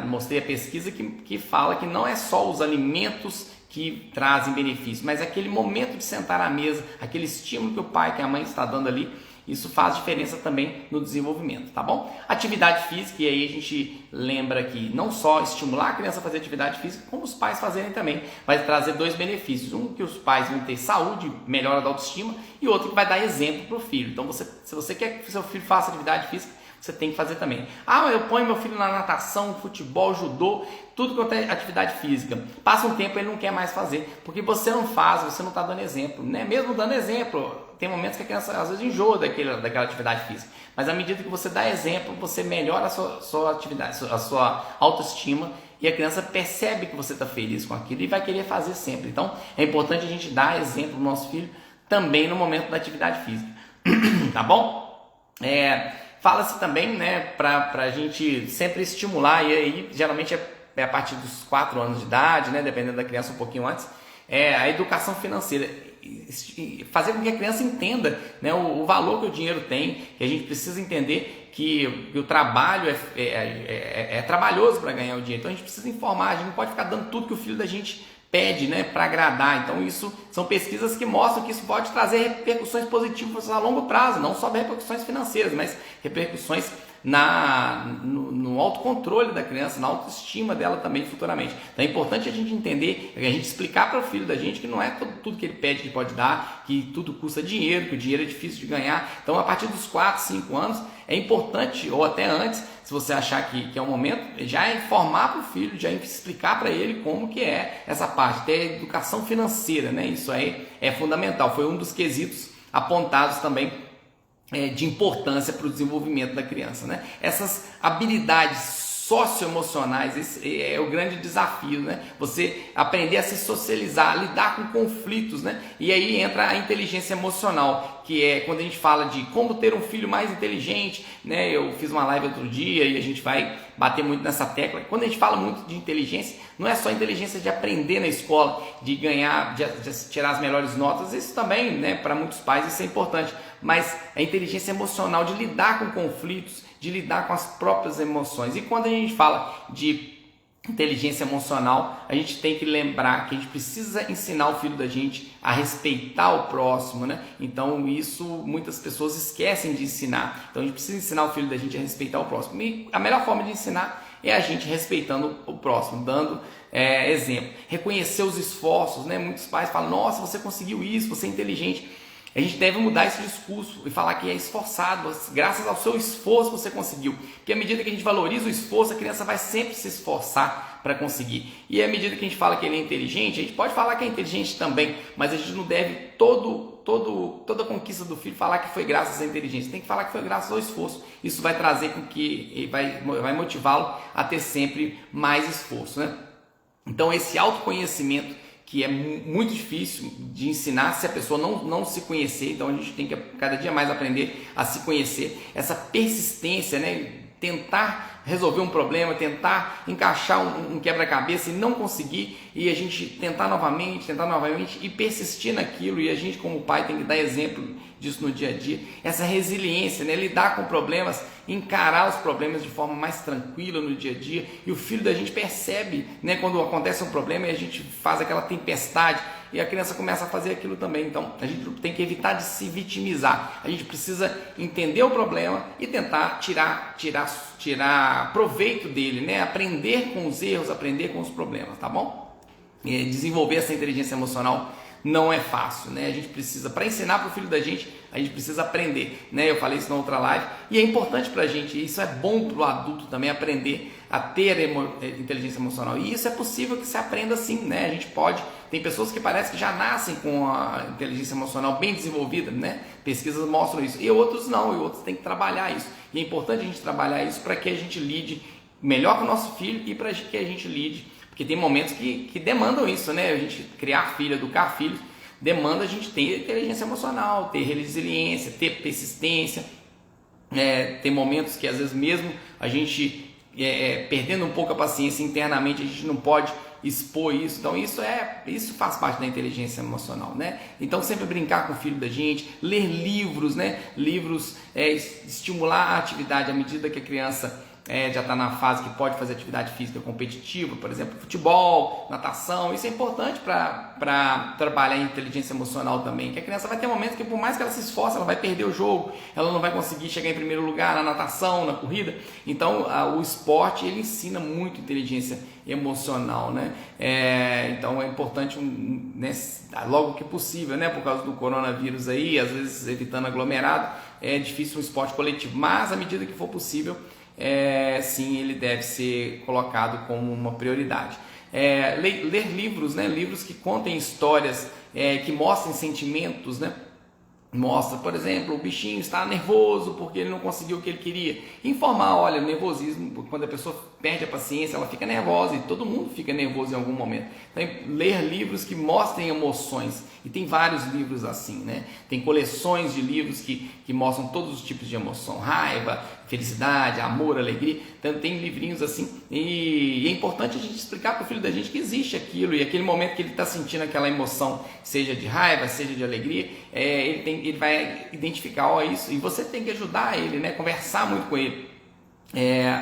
mostrei a pesquisa que fala que não é só os alimentos que trazem benefício, mas aquele momento de sentar à mesa, aquele estímulo que o pai, que a mãe está dando ali, Isso faz diferença também no desenvolvimento, tá bom? Atividade física, e aí a gente lembra que não só estimular a criança a fazer atividade física, como os pais fazerem também, vai trazer dois benefícios. Um, que os pais vão ter saúde, melhora da autoestima, e outro que vai dar exemplo para o filho. Então, se você quer que seu filho faça atividade física, você tem que fazer também. Ah, eu ponho meu filho na natação, futebol, judô, tudo quanto é atividade física. Passa um tempo, ele não quer mais fazer, porque você não faz, você não está dando exemplo, né? Mesmo dando exemplo, tem momentos que a criança às vezes enjoa daquela atividade física, mas à medida que você dá exemplo, você melhora a sua atividade, a sua autoestima, e a criança percebe que você está feliz com aquilo e vai querer fazer sempre. Então, é importante a gente dar exemplo para o nosso filho também no momento da atividade física. Tá bom? Fala-se também, né, para a gente sempre estimular, e aí geralmente é a partir dos 4 anos de idade, né, dependendo da criança um pouquinho antes, a educação financeira. Fazer com que a criança entenda, né, o valor que o dinheiro tem, que a gente precisa entender que o trabalho é trabalhoso para ganhar o dinheiro. Então a gente precisa informar, a gente não pode ficar dando tudo que o filho da gente pede, né, para agradar. Então isso são pesquisas que mostram que isso pode trazer repercussões positivas a longo prazo, não só repercussões financeiras, mas repercussões no autocontrole da criança, na autoestima dela também futuramente. Então é importante a gente entender, a gente explicar para o filho da gente que não é tudo que ele pede que pode dar, que tudo custa dinheiro, que o dinheiro é difícil de ganhar. Então a partir dos 4, 5 anos é importante, ou até antes, se você achar que é o momento, já informar para o filho, já explicar para ele como que é essa parte, ter educação financeira, né? Isso aí é fundamental, foi um dos quesitos apontados também de importância para o desenvolvimento da criança, né? Essas habilidades socioemocionais, esse é o grande desafio, né? Você aprender a se socializar, a lidar com conflitos, né? E aí entra a inteligência emocional, que é quando a gente fala de como ter um filho mais inteligente, né? Eu fiz uma live outro dia e a gente vai bater muito nessa tecla. Quando a gente fala muito de inteligência, não é só a inteligência de aprender na escola, de ganhar, de tirar as melhores notas, isso também, né? Para muitos pais isso é importante, mas a inteligência emocional de lidar com conflitos, de lidar com as próprias emoções. E quando a gente fala de inteligência emocional, a gente tem que lembrar que a gente precisa ensinar o filho da gente a respeitar o próximo, né? Então isso muitas pessoas esquecem de ensinar. Então a gente precisa ensinar o filho da gente a respeitar o próximo. E a melhor forma de ensinar é a gente respeitando o próximo, dando exemplo. Reconhecer os esforços, né? Muitos pais falam, nossa, você conseguiu isso, você é inteligente. A gente deve mudar esse discurso e falar que é esforçado, graças ao seu esforço você conseguiu. Porque à medida que a gente valoriza o esforço, a criança vai sempre se esforçar para conseguir. E à medida que a gente fala que ele é inteligente, a gente pode falar que é inteligente também, mas a gente não deve toda a conquista do filho falar que foi graças à inteligência. Tem que falar que foi graças ao esforço. Isso vai trazer com que vai motivá-lo a ter sempre mais esforço, né? Então esse autoconhecimento, que é muito difícil de ensinar se a pessoa não se conhecer, então a gente tem que cada dia mais aprender a se conhecer, essa persistência, né? Tentar resolver um problema, tentar encaixar um quebra-cabeça e não conseguir, e a gente tentar novamente e persistir naquilo, e a gente como pai tem que dar exemplo disso no dia a dia, essa resiliência, né? Lidar com problemas, encarar os problemas de forma mais tranquila no dia a dia, e o filho da gente percebe, né, quando acontece um problema e a gente faz aquela tempestade, e a criança começa a fazer aquilo também. Então a gente tem que evitar de se vitimizar, a gente precisa entender o problema e tentar tirar proveito dele, né? Aprender com os erros, aprender com os problemas, tá bom? E desenvolver essa inteligência emocional não é fácil, né? A gente precisa, para ensinar para o filho da gente, a gente precisa aprender, né? Eu falei isso na outra live, e é importante para a gente, e isso é bom para o adulto também, aprender a ter inteligência emocional, e isso é possível que se aprenda assim, né? A gente pode, tem pessoas que parece que já nascem com a inteligência emocional bem desenvolvida, né? Pesquisas mostram isso, e outros não, e outros têm que trabalhar isso, e é importante a gente trabalhar isso para que a gente lide melhor com o nosso filho e para que a gente lide, porque tem momentos que demandam isso, né? A gente criar filho, educar filhos, demanda a gente ter inteligência emocional, ter resiliência, ter persistência. Tem momentos que às vezes mesmo a gente perdendo um pouco a paciência internamente, a gente não pode expor isso. Então isso faz parte da inteligência emocional, né? Então sempre brincar com o filho da gente, ler livros, né? Livros, estimular a atividade à medida que a criança já está na fase que pode fazer atividade física competitiva, por exemplo, futebol, natação. Isso é importante para trabalhar a inteligência emocional também, que a criança vai ter momentos que por mais que ela se esforce, ela vai perder o jogo, ela não vai conseguir chegar em primeiro lugar na natação, na corrida. Então o esporte ele ensina muito inteligência emocional, né? Então é importante, né, logo que possível, né, por causa do coronavírus aí, às vezes evitando aglomerado, é difícil um esporte coletivo, mas à medida que for possível, sim, ele deve ser colocado como uma prioridade. Ler livros, né, livros que contem histórias, que mostrem sentimentos, né? Mostra, por exemplo, o bichinho está nervoso porque ele não conseguiu o que ele queria. Informar, olha, o nervosismo, quando a pessoa perde a paciência, ela fica nervosa, e todo mundo fica nervoso em algum momento. Então, ler livros que mostrem emoções, e tem vários livros assim, né? Tem coleções de livros que mostram todos os tipos de emoção, raiva, felicidade, amor, alegria. Então tem livrinhos assim, e é importante a gente explicar para o filho da gente que existe aquilo, e aquele momento que ele está sentindo aquela emoção, seja de raiva, seja de alegria, ele vai identificar isso, e você tem que ajudar ele, né? Conversar muito com ele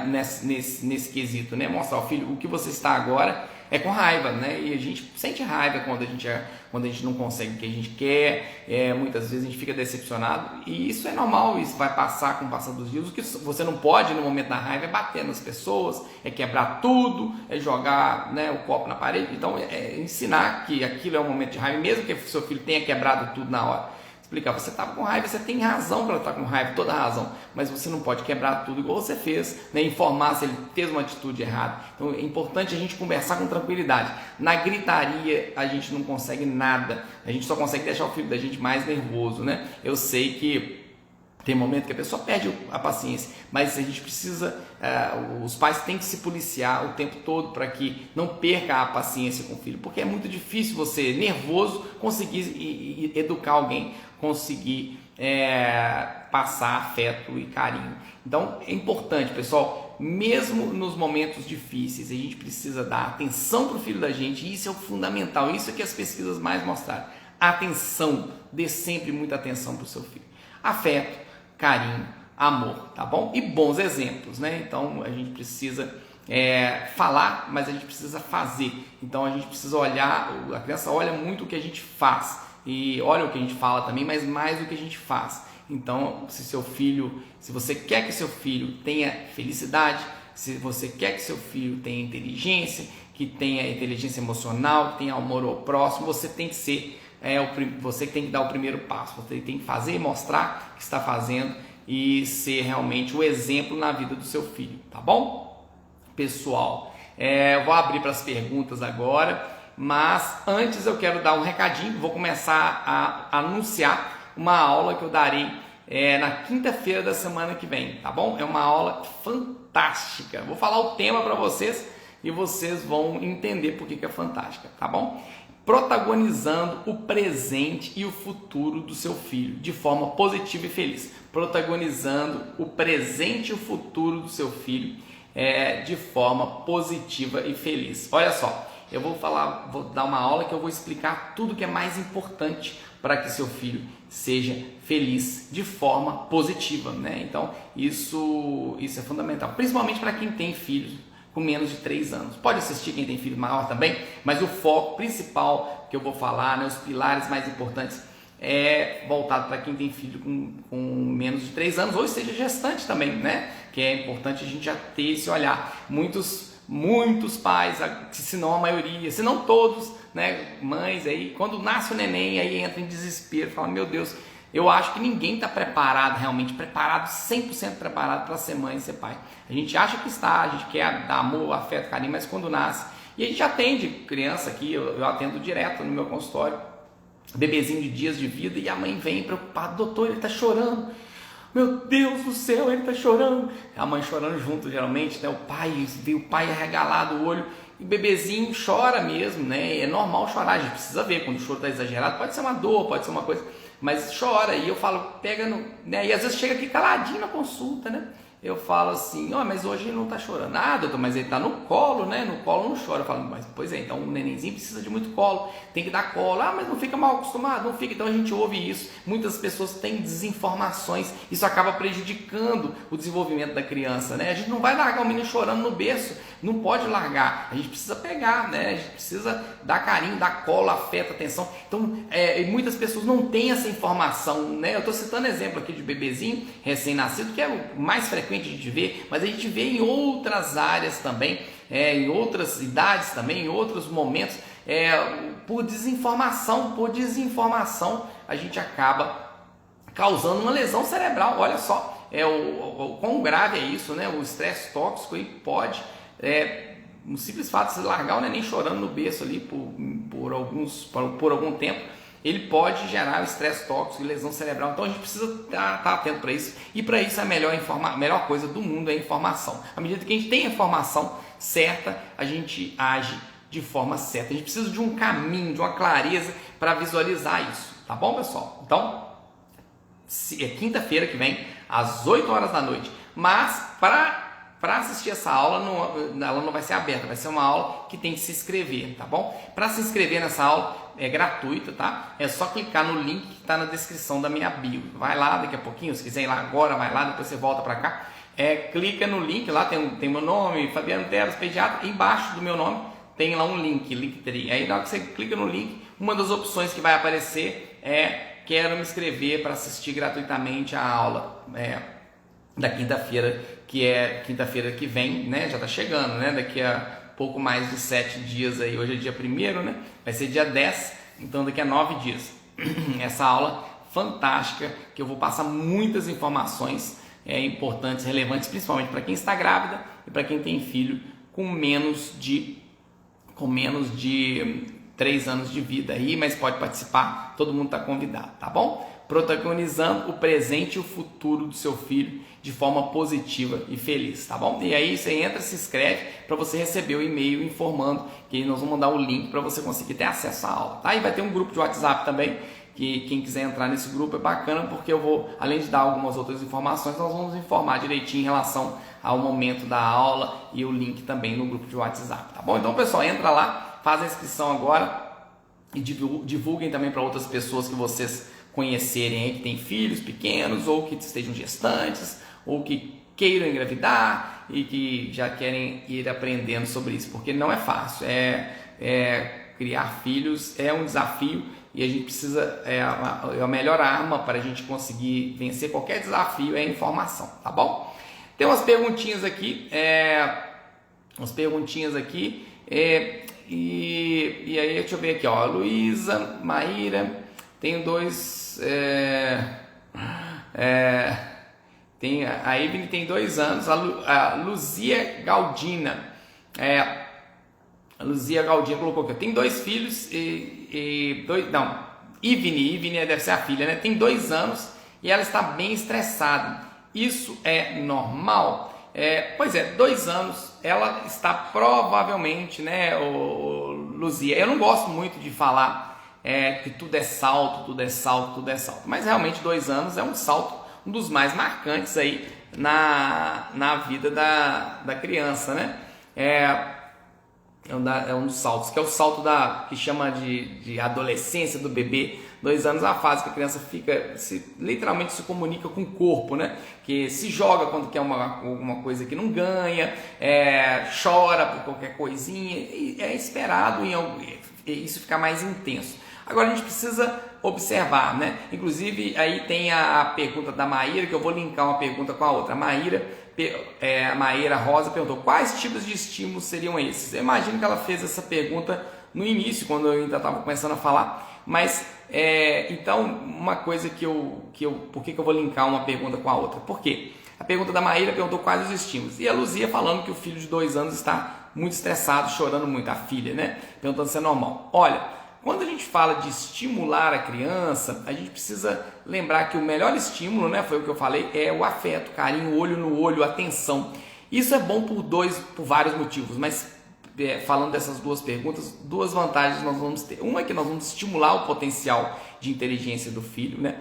nesse quesito, né? Mostrar ao filho o que você está agora com raiva, né? E a gente sente raiva quando a gente não consegue o que a gente quer, muitas vezes a gente fica decepcionado, e isso é normal, isso vai passar com o passar dos dias. O que você não pode no momento da raiva é bater nas pessoas, quebrar tudo, jogar, né, o copo na parede. Então ensinar que aquilo é um momento de raiva, mesmo que seu filho tenha quebrado tudo na hora. Explicar, você estava com raiva, você tem razão para estar com raiva, toda a razão, mas você não pode quebrar tudo igual você fez, né? Informar se ele fez uma atitude errada. Então é importante a gente conversar com tranquilidade. Na gritaria a gente não consegue nada, a gente só consegue deixar o filho da gente mais nervoso, né? Eu sei que tem momento que a pessoa perde a paciência, mas a gente precisa, os pais têm que se policiar o tempo todo para que não perca a paciência com o filho, porque é muito difícil você, nervoso, conseguir educar alguém, conseguir passar afeto e carinho. Então é importante, pessoal, mesmo nos momentos difíceis, a gente precisa dar atenção para o filho da gente, e isso é o fundamental, isso é que as pesquisas mais mostraram. Atenção, dê sempre muita atenção para o seu filho. Afeto, carinho, amor, tá bom? E bons exemplos, né? Então a gente precisa falar, mas a gente precisa fazer. Então a gente precisa olhar, a criança olha muito o que a gente faz, e olha o que a gente fala também, mas mais o que a gente faz. Então, se você quer que seu filho tenha felicidade, se você quer que seu filho tenha inteligência, que tenha inteligência emocional, que tenha amor ao próximo, você tem que ser você tem que dar o primeiro passo, você tem que fazer e mostrar que está fazendo, e ser realmente o exemplo na vida do seu filho, tá bom? Pessoal, eu vou abrir para as perguntas agora, mas antes eu quero dar um recadinho. Vou começar a anunciar uma aula que eu darei na quinta-feira da semana que vem, tá bom? É uma aula fantástica, vou falar o tema para vocês e vocês vão entender por que é fantástica, tá bom? Protagonizando o presente e o futuro do seu filho de forma positiva e feliz. Protagonizando o presente e o futuro do seu filho de forma positiva e feliz. Olha só, eu vou dar uma aula que eu vou explicar tudo que é mais importante para que seu filho seja feliz de forma positiva, né? Então isso é fundamental, principalmente para quem tem filhos com menos de 3 anos. Pode assistir quem tem filho maior também, mas o foco principal que eu vou falar, né, os pilares mais importantes, é voltado para quem tem filho com menos de 3 anos, ou seja, gestante também, né? Que é importante a gente já ter esse olhar. Muitos pais, se não a maioria, se não todos, né, mães aí, quando nasce o neném, aí entra em desespero, fala, meu Deus, eu acho que ninguém está preparado, realmente preparado, 100% preparado para ser mãe e ser pai. A gente acha que está, a gente quer dar amor, afeto, carinho, mas quando nasce, e a gente atende criança aqui, eu atendo direto no meu consultório, bebezinho de dias de vida, e a mãe vem preocupada, doutor, ele está chorando, meu Deus do céu, ele está chorando. A mãe chorando junto, geralmente, né? O pai arregalado o olho, e o bebezinho chora mesmo, né? É normal chorar, a gente precisa ver, quando o choro está exagerado, pode ser uma dor, pode ser uma coisa, mas chora, e eu falo, pega no, né? E às vezes chega aqui caladinho na consulta, né? eu falo assim, mas hoje ele não está chorando. Ah, doutor, mas ele está no colo, né? No colo não chora. Eu falo, mas pois é, então o nenenzinho precisa de muito colo, tem que dar colo. Ah, mas não fica mal acostumado, não fica. Então a gente ouve isso. Muitas pessoas têm desinformações, isso acaba prejudicando o desenvolvimento da criança, né? A gente não vai largar o menino chorando no berço, não pode largar. A gente precisa pegar, né? A gente precisa dar carinho, dar colo, afeto, atenção. Então, muitas pessoas não têm essa informação, né? Eu estou citando exemplo aqui de bebezinho recém-nascido, que é o mais frequente a gente ver, mas a gente vê em outras áreas também, em outras idades também, em outros momentos, por desinformação, a gente acaba causando uma lesão cerebral. Olha só, o quão grave é isso, né? O estresse tóxico aí pode, um simples fato de você largar o neném chorando no berço ali por algum tempo, ele pode gerar estresse tóxico e lesão cerebral. Então a gente precisa estar atento para isso, e para isso a melhor coisa do mundo é a informação. À medida que a gente tem a informação certa, a gente age de forma certa. A gente precisa de um caminho, de uma clareza para visualizar isso, tá bom, pessoal? Então, é quinta-feira que vem, às 8 horas da noite, mas para assistir essa aula, ela não vai ser aberta, vai ser uma aula que tem que se inscrever, tá bom? Para se inscrever nessa aula é gratuita, tá? É só clicar no link que está na descrição da minha bio. Vai lá daqui a pouquinho, se quiser ir lá agora, vai lá, depois você volta para cá. Clica no link, lá tem meu nome, Fabiano Teles, pediatra, embaixo do meu nome tem lá um link, Linktree. Aí na hora que você clica no link, uma das opções que vai aparecer é quero me inscrever para assistir gratuitamente a aula da quinta-feira, que é quinta-feira que vem, né? Já está chegando, né? Daqui a pouco mais de 7 dias aí, hoje é dia 1º, né? Vai ser dia 10, então daqui a 9 dias. Essa aula fantástica, que eu vou passar muitas informações importantes, relevantes, principalmente para quem está grávida e para quem tem filho com menos de 3 anos de vida aí, mas pode participar, todo mundo está convidado, tá bom? Protagonizando o presente e o futuro do seu filho de forma positiva e feliz, tá bom? E aí você entra, se inscreve para você receber o e-mail informando que nós vamos mandar o link para você conseguir ter acesso à aula, tá? E vai ter um grupo de WhatsApp também, que quem quiser entrar nesse grupo é bacana, porque eu vou, além de dar algumas outras informações, nós vamos informar direitinho em relação ao momento da aula e o link também no grupo de WhatsApp, tá bom? Então, pessoal, entra lá, faz a inscrição agora e divulguem também para outras pessoas que vocês conhecerem aí, que tem filhos pequenos ou que estejam gestantes ou que queiram engravidar e que já querem ir aprendendo sobre isso, porque não é fácil, criar filhos é um desafio e a gente precisa, a melhor arma para a gente conseguir vencer qualquer desafio é a informação, tá bom? Tem umas perguntinhas aqui, e aí deixa eu ver aqui, ó, Luísa, Maíra, tenho dois, a Ivne tem 2 anos, a Luzia Galdina, a Luzia Galdina colocou aqui, tem 2 filhos Ivne deve ser a filha, né? Tem 2 anos e ela está bem estressada, isso é normal? Pois é, 2 anos, ela está provavelmente, né, Luzia, eu não gosto muito de falar que tudo é salto, mas realmente 2 anos é um salto, um dos mais marcantes aí na vida da criança, né? É um dos saltos, que é o salto que chama de adolescência do bebê. 2 anos é a fase que a criança literalmente se comunica com o corpo, né? Que se joga quando quer alguma coisa que não ganha, chora por qualquer coisinha, e é esperado isso ficar mais intenso. Agora a gente precisa observar, né? Inclusive aí tem a pergunta da Maíra, que eu vou linkar uma pergunta com a outra. A Maíra Rosa perguntou: quais tipos de estímulos seriam esses? Eu imagino que ela fez essa pergunta no início, quando eu ainda estava começando a falar, mas então uma coisa por que eu vou linkar uma pergunta com a outra? Por quê? A pergunta da Maíra perguntou quais os estímulos, e a Luzia falando que o filho de 2 anos está muito estressado, chorando muito, a filha, né? Perguntando se é normal. Olha, quando a gente fala de estimular a criança, a gente precisa lembrar que o melhor estímulo, né, foi o que eu falei, é o afeto, carinho, olho no olho, atenção. Isso é bom por vários motivos, mas falando dessas 2 perguntas, 2 vantagens nós vamos ter. Uma é que nós vamos estimular o potencial de inteligência do filho, né?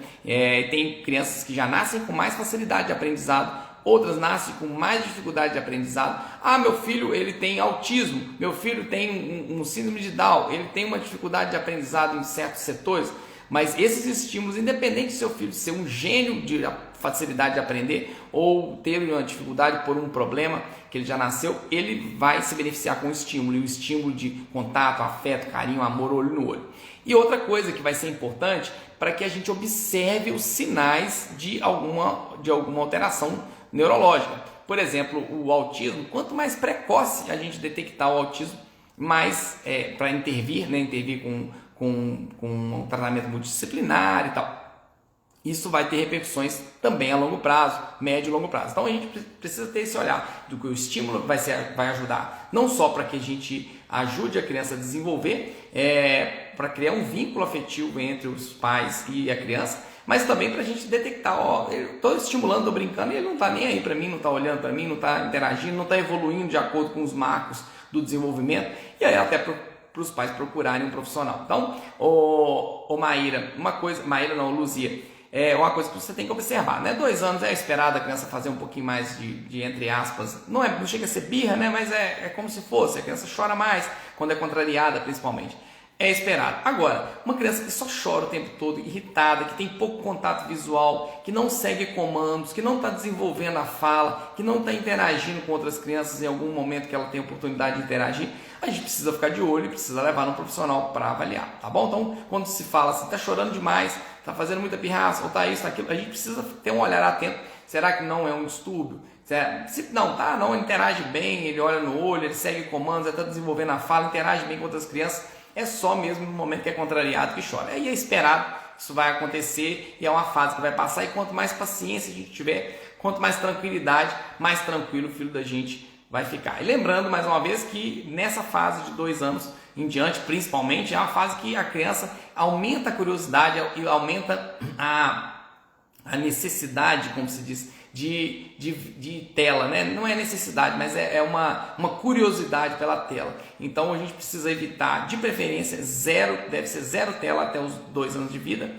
Tem crianças que já nascem com mais facilidade de aprendizado, outras nascem com mais dificuldade de aprendizado. Ah, meu filho ele tem autismo, meu filho tem um síndrome de Down, ele tem uma dificuldade de aprendizado em certos setores. Mas esses estímulos, independente de seu filho ser um gênio de facilidade de aprender ou ter uma dificuldade por um problema que ele já nasceu, ele vai se beneficiar com o estímulo, e o estímulo de contato, afeto, carinho, amor, olho no olho. E outra coisa que vai ser importante para que a gente observe os sinais de alguma alteração neurológica. Por exemplo, o autismo, quanto mais precoce a gente detectar o autismo, mais para intervir, né, intervir com um tratamento multidisciplinar e tal. Isso vai ter repercussões também a longo prazo, médio e longo prazo. Então a gente precisa ter esse olhar do que o estímulo vai ajudar, não só para que a gente ajude a criança a desenvolver, para criar um vínculo afetivo entre os pais e a criança, mas também para a gente detectar, eu estou estimulando, estou brincando, e ele não está nem aí para mim, não está olhando para mim, não está interagindo, não está evoluindo de acordo com os marcos do desenvolvimento, e aí até para os pais procurarem um profissional. Então, Maíra, Luzia, uma coisa que você tem que observar, né? 2 anos é esperado a criança fazer um pouquinho mais de entre aspas, não chega a ser birra, né? Mas é como se fosse, a criança chora mais quando é contrariada, principalmente. É esperado. Agora, uma criança que só chora o tempo todo, irritada, que tem pouco contato visual, que não segue comandos, que não está desenvolvendo a fala, que não está interagindo com outras crianças em algum momento que ela tem oportunidade de interagir, a gente precisa ficar de olho e precisa levar num profissional para avaliar, tá bom? Então, quando se fala assim, está chorando demais, está fazendo muita pirraça, ou está isso, está aquilo, a gente precisa ter um olhar atento. Será que não é um distúrbio? Se não interage bem, ele olha no olho, ele segue comandos, está desenvolvendo a fala, interage bem com outras crianças, é só mesmo no momento que é contrariado que chora. Aí é esperado, isso vai acontecer e é uma fase que vai passar, e quanto mais paciência a gente tiver, quanto mais tranquilidade, mais tranquilo o filho da gente vai ficar. E lembrando mais uma vez que nessa fase de 2 anos em diante, principalmente, é uma fase que a criança aumenta a curiosidade e aumenta a necessidade, como se diz, de tela, né? Não é necessidade, mas é uma curiosidade pela tela. Então a gente precisa evitar, de preferência, deve ser zero tela até os 2 anos de vida.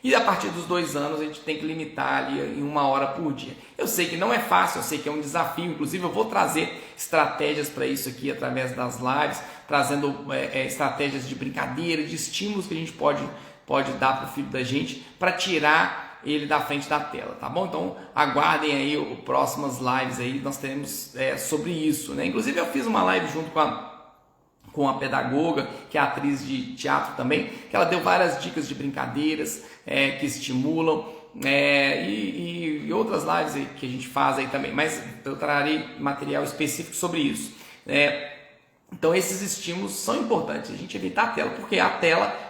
E a partir dos 2 anos a gente tem que limitar ali em 1 hora por dia. Eu sei que não é fácil, eu sei que é um desafio, inclusive eu vou trazer estratégias para isso aqui através das lives, trazendo estratégias de brincadeira, de estímulos que a gente pode dar para o filho da gente, para tirar ele da frente da tela, tá bom? Então aguardem aí os próximas lives aí, nós teremos sobre isso, né? Inclusive eu fiz uma live junto com a pedagoga, que é atriz de teatro também, que ela deu várias dicas de brincadeiras que estimulam, e outras lives aí que a gente faz aí também, mas eu trarei material específico sobre isso. Então esses estímulos são importantes, a gente evitar a tela, porque a tela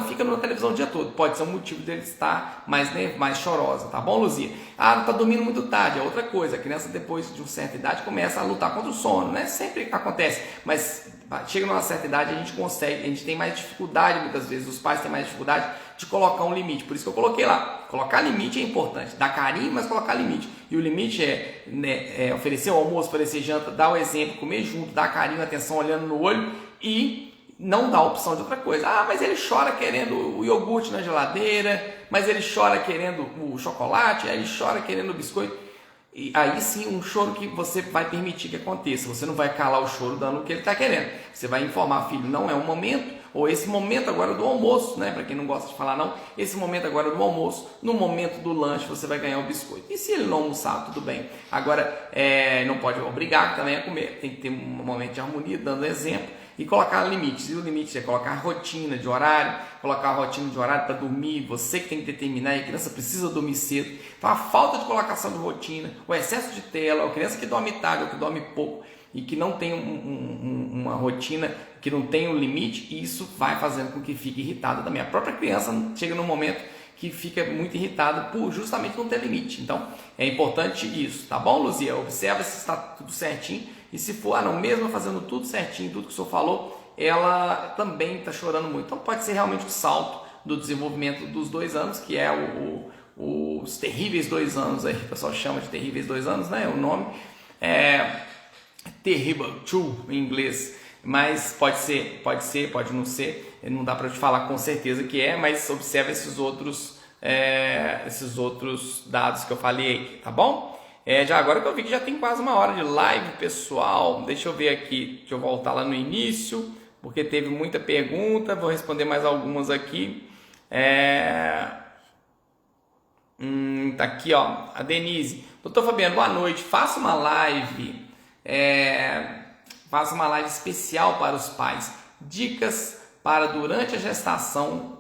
fica na televisão o dia todo. Pode ser um motivo dele estar mais chorosa, tá bom, Luzia? Não está dormindo muito tarde, é outra coisa. A criança, depois de uma certa idade, começa a lutar contra o sono, né? Sempre acontece, mas chega numa certa idade, a gente tem mais dificuldade, muitas vezes, os pais têm mais dificuldade de colocar um limite. Por isso que eu coloquei lá. Colocar limite é importante, dar carinho, mas colocar limite. E o limite é oferecer o almoço, oferecer janta, dar o exemplo, comer junto, dar carinho, atenção, olhando no olho, e não dá opção de outra coisa. Mas ele chora querendo o iogurte na geladeira, mas ele chora querendo o chocolate, aí ele chora querendo o biscoito. E aí sim, um choro que você vai permitir que aconteça. Você não vai calar o choro dando o que ele está querendo. Você vai informar, filho, não é um momento, ou esse momento agora do almoço, né? Para quem não gosta de falar não, esse momento agora do almoço, no momento do lanche você vai ganhar o biscoito. E se ele não almoçar, tudo bem. Agora, não pode obrigar também a comer. Tem que ter um momento de harmonia, dando exemplo. E colocar limites. E o limite é colocar rotina de horário, colocar a rotina de horário para dormir. Você que tem que determinar, e a criança precisa dormir cedo. Então a falta de colocação de rotina, o excesso de tela, a criança que dorme tarde ou que dorme pouco e que não tem uma rotina, que não tem um limite, isso vai fazendo com que fique irritada também. A própria criança chega num momento que fica muito irritada por justamente não ter limite. Então é importante isso, tá bom, Luzia? Observa se está tudo certinho. E se for, mesmo fazendo tudo certinho, tudo que o senhor falou, ela também está chorando muito. Então pode ser realmente o salto do desenvolvimento dos 2 anos, que é os terríveis 2 anos, aí o pessoal chama de terríveis 2 anos, né? O nome é terrible 2 em inglês, mas pode ser, pode não ser, não dá para te falar com certeza que mas observa esses outros dados que eu falei aqui, tá bom? Já agora que eu vi que já tem quase uma hora de live, pessoal. Deixa eu ver aqui, deixa eu voltar lá no início, porque teve muita pergunta. Vou responder mais algumas aqui. Tá aqui, ó, a Denise. Doutor Fabiano, boa noite. Faça uma live especial para os pais. Dicas para durante a gestação,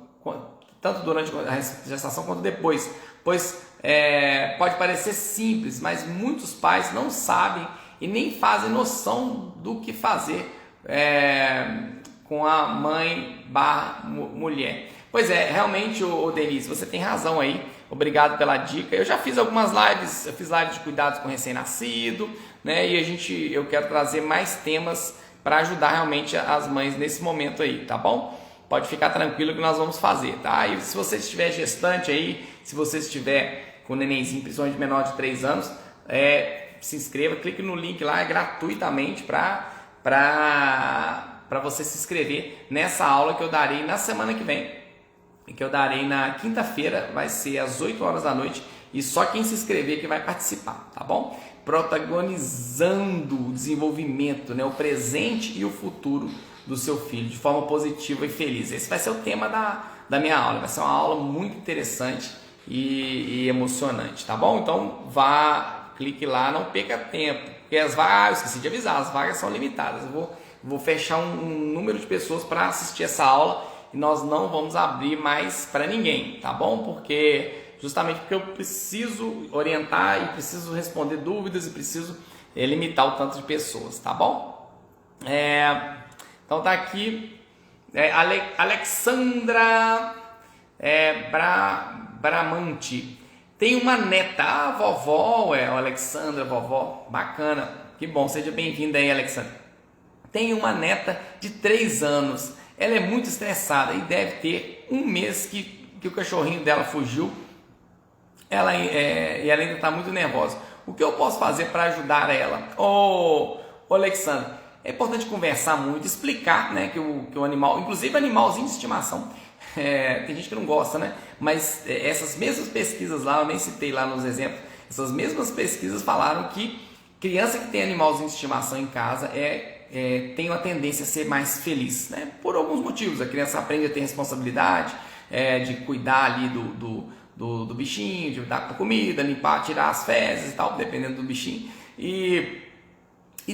tanto durante a gestação quanto depois, pois pode parecer simples, mas muitos pais não sabem e nem fazem noção do que fazer com a mãe / mulher. Pois é, realmente, Denise, você tem razão aí. Obrigado pela dica. Eu já fiz algumas lives, eu fiz lives de cuidados com recém-nascido, né? E eu quero trazer mais temas para ajudar realmente as mães nesse momento aí, tá bom? Pode ficar tranquilo que nós vamos fazer, tá? E se você estiver gestante aí, se você estiver com um nenenzinho, principalmente menor de 3 anos, se inscreva, clique no link lá, gratuitamente para você se inscrever nessa aula que eu darei na semana que vem. Que eu darei na quinta-feira, vai ser às 8 horas da noite, e só quem se inscrever que vai participar, tá bom? Protagonizando o desenvolvimento, né, o presente e o futuro do seu filho, de forma positiva e feliz. Esse vai ser o tema da minha aula, vai ser uma aula muito interessante e emocionante, tá bom? Então clique lá, não perca tempo, porque as vagas, eu esqueci de avisar, as vagas são limitadas. Eu vou fechar um número de pessoas para assistir essa aula, e nós não vamos abrir mais para ninguém, tá bom? Justamente porque eu preciso orientar e preciso responder dúvidas e preciso limitar o tanto de pessoas, tá bom? Então tá aqui Alexandra Bramante. Tem uma neta, vovó, Alexandra, vovó, bacana, que bom, seja bem-vinda aí, Alexandra. Tem uma neta de 3 anos. Ela é muito estressada e deve ter 1 mês que o cachorrinho dela fugiu. E ela ainda está muito nervosa. O que eu posso fazer para ajudar ela? Alexandre, é importante conversar muito, explicar, né, que o animal, inclusive animalzinho de estimação, tem gente que não gosta, né? Mas essas mesmas pesquisas lá, eu nem citei lá nos exemplos, essas mesmas pesquisas falaram que criança que tem animalzinho de estimação em casa tem uma tendência a ser mais feliz, né? Por alguns motivos. A criança aprende a ter responsabilidade, de cuidar ali do bichinho, de dar comida, limpar, tirar as fezes e tal, dependendo do bichinho. E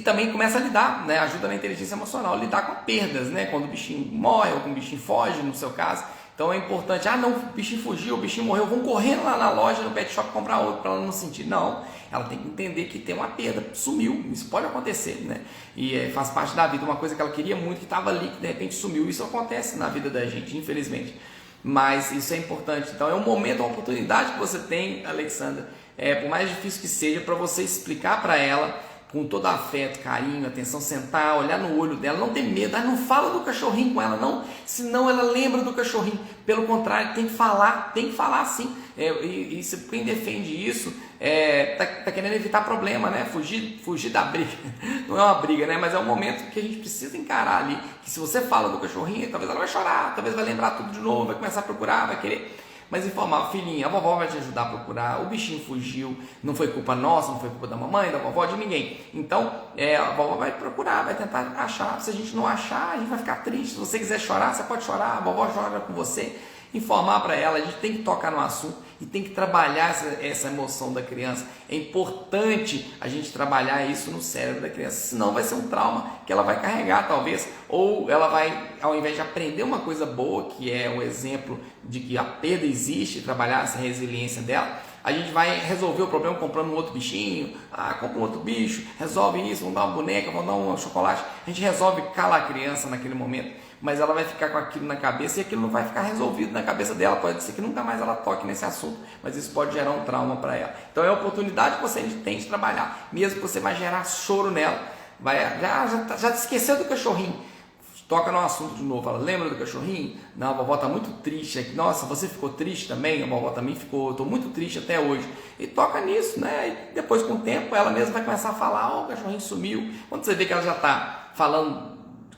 também começa a lidar, né? Ajuda na inteligência emocional, lidar com perdas, né? Quando o bichinho morre ou quando o bichinho foge, no seu caso. Então é importante, não, o bichinho fugiu, o bichinho morreu, vão correndo lá na loja, no pet shop, comprar outro, para ela não sentir. Não, ela tem que entender que tem uma perda, sumiu, isso pode acontecer, né? E faz parte da vida, uma coisa que ela queria muito, que estava ali, que de repente sumiu. Isso acontece na vida da gente, infelizmente. Mas isso é importante. Então é um momento, uma oportunidade que você tem, Alexandra, por mais difícil que seja, para você explicar para ela, com todo afeto, carinho, atenção, sentar, olhar no olho dela, não ter medo, não fala do cachorrinho com ela, não, senão ela lembra do cachorrinho. Pelo contrário, tem que falar sim. E se quem defende isso tá querendo evitar problema, né? Fugir da briga. Não é uma briga, né? Mas é um momento que a gente precisa encarar ali, que se você fala do cachorrinho, talvez ela vai chorar, talvez vai lembrar tudo de novo, vai começar a procurar, vai querer. Mas informar, filhinha, a vovó vai te ajudar a procurar, o bichinho fugiu, não foi culpa nossa, não foi culpa da mamãe, da vovó, de ninguém. Então, a vovó vai procurar, vai tentar achar. Se a gente não achar, a gente vai ficar triste. Se você quiser chorar, você pode chorar, a vovó chora com você. Informar para ela, a gente tem que tocar no assunto e tem que trabalhar essa emoção da criança. É importante a gente trabalhar isso no cérebro da criança, senão vai ser um trauma que ela vai carregar talvez, ou ela vai, ao invés de aprender uma coisa boa, que é o exemplo de que a perda existe, trabalhar essa resiliência dela, a gente vai resolver o problema comprando um outro bichinho, compra um outro bicho, resolve isso, vamos dar uma boneca, vamos dar um chocolate, a gente resolve calar a criança naquele momento. Mas ela vai ficar com aquilo na cabeça e aquilo não vai ficar resolvido na cabeça dela. Pode ser que nunca mais ela toque nesse assunto, mas isso pode gerar um trauma para ela. Então é a oportunidade que você tem de trabalhar, mesmo que você vai gerar choro nela. Já esqueceu do cachorrinho, toca no assunto de novo. Ela lembra do cachorrinho? Não, a vovó está muito triste. Nossa, você ficou triste também? A vovó também ficou. Estou muito triste até hoje. E toca nisso, né? E depois, com o tempo, ela mesma vai começar a falar: o cachorrinho sumiu. Quando você vê que ela já está falando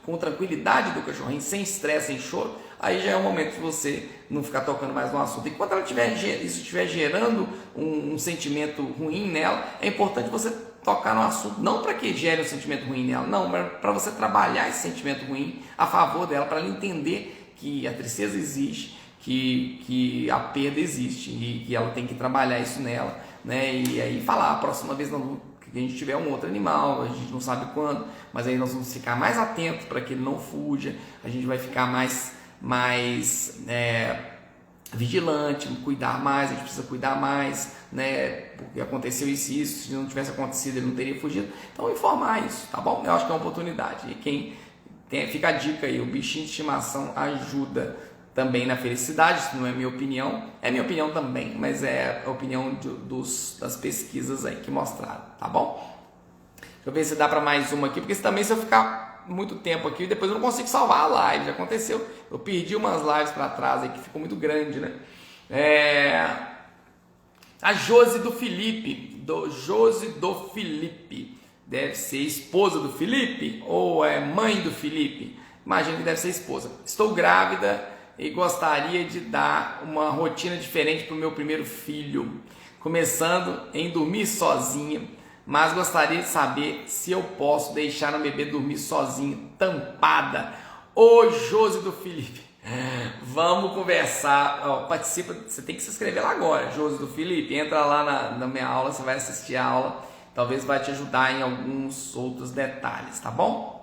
com tranquilidade do cachorrinho, sem estresse, sem choro, aí já é o momento de você não ficar tocando mais no assunto. Enquanto ela isso estiver gerando um sentimento ruim nela, é importante você tocar no assunto, não para que gere um sentimento ruim nela, não, mas para você trabalhar esse sentimento ruim a favor dela, para ela entender que a tristeza existe, que a perda existe e que ela tem que trabalhar isso nela, né? E aí falar, a próxima vez que a gente tiver um outro animal, a gente não sabe quando, mas aí nós vamos ficar mais atentos para que ele não fuja, a gente vai ficar mais vigilante, cuidar mais, a gente precisa cuidar mais, né? Porque aconteceu isso e isso, se não tivesse acontecido ele não teria fugido. Então informar isso, tá bom? Eu acho que é uma oportunidade. E fica a dica aí, o bichinho de estimação ajuda também na felicidade, isso não é minha opinião, é minha opinião também, mas é a opinião das pesquisas aí que mostraram, tá bom? Deixa eu ver se dá para mais uma aqui, porque também se eu ficar muito tempo aqui, depois eu não consigo salvar a live, já aconteceu, eu perdi umas lives para trás aí que ficou muito grande, né? A Josi do Felipe, deve ser esposa do Felipe ou é mãe do Felipe? Imagino que deve ser esposa. Estou grávida e gostaria de dar uma rotina diferente para o meu primeiro filho, começando em dormir sozinha, mas gostaria de saber se eu posso deixar o bebê dormir sozinho, tampada. Ô Josi do Felipe, vamos conversar, participa, você tem que se inscrever lá agora, Josi do Felipe, entra lá na minha aula, você vai assistir a aula, talvez vai te ajudar em alguns outros detalhes, tá bom?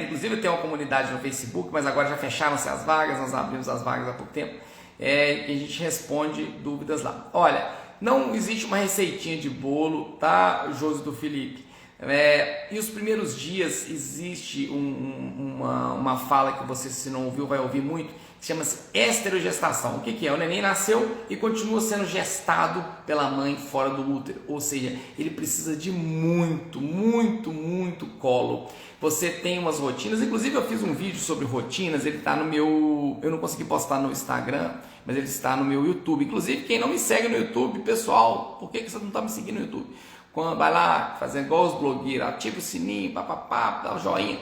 Inclusive eu tenho uma comunidade no Facebook, mas agora já fecharam-se as vagas, nós abrimos as vagas há pouco tempo, e a gente responde dúvidas lá. Olha, não existe uma receitinha de bolo, tá, Josi do Felipe? E os primeiros dias existe uma fala que você, se não ouviu, vai ouvir muito, que chama-se esterogestação. O que é? O neném nasceu e continua sendo gestado pela mãe fora do útero, ou seja, ele precisa de muito colo. Você tem umas rotinas, inclusive eu fiz um vídeo sobre rotinas, ele está no meu, eu não consegui postar no Instagram, mas ele está no meu YouTube. Inclusive quem não me segue no YouTube, pessoal, por que você não está me seguindo no YouTube? Quando vai lá, fazendo igual os blogueiros, ativa o sininho, papapá, dá o joinha.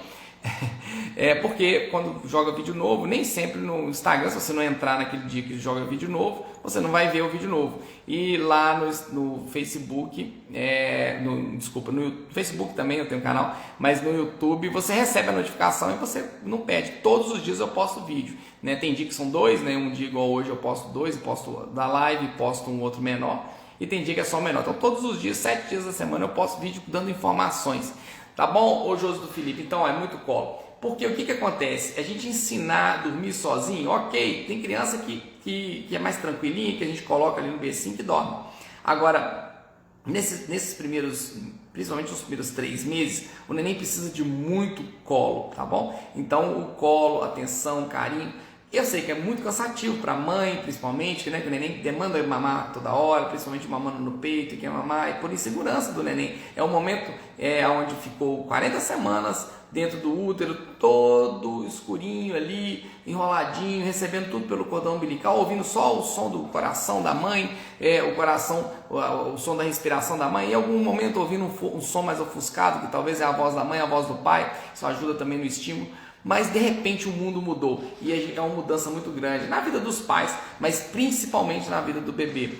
Porque quando joga vídeo novo, nem sempre no Instagram, se você não entrar naquele dia que joga vídeo novo, você não vai ver o vídeo novo. E lá no Facebook, no Facebook também eu tenho um canal, mas no YouTube você recebe a notificação e você não perde. Todos os dias eu posto vídeo, né? Tem dia que são 2, né? Um dia igual hoje eu posto 2, eu posto da live, posto um outro menor, e tem dia que é só menor. Então todos os dias, 7 dias da semana eu posto vídeo dando informações. Tá bom, ô Josi do Felipe? Então é muito colo. Porque o que acontece? A gente ensinar a dormir sozinho, ok, tem criança que é mais tranquilinha, que a gente coloca ali no bercinho que dorme. Agora, nesses primeiros, principalmente nos primeiros 3 meses, o neném precisa de muito colo, tá bom? Então o colo, atenção, carinho. Eu sei que é muito cansativo para a mãe, principalmente, né, que o neném demanda mamar toda hora, principalmente mamando no peito e quer mamar, e por insegurança do neném. É um momento onde ficou 40 semanas dentro do útero, todo escurinho ali, enroladinho, recebendo tudo pelo cordão umbilical, ouvindo só o som do coração da mãe, o som da respiração da mãe, e em algum momento ouvindo um som mais ofuscado, que talvez é a voz da mãe, a voz do pai, isso ajuda também no estímulo. Mas de repente o mundo mudou e é uma mudança muito grande na vida dos pais, mas principalmente na vida do bebê.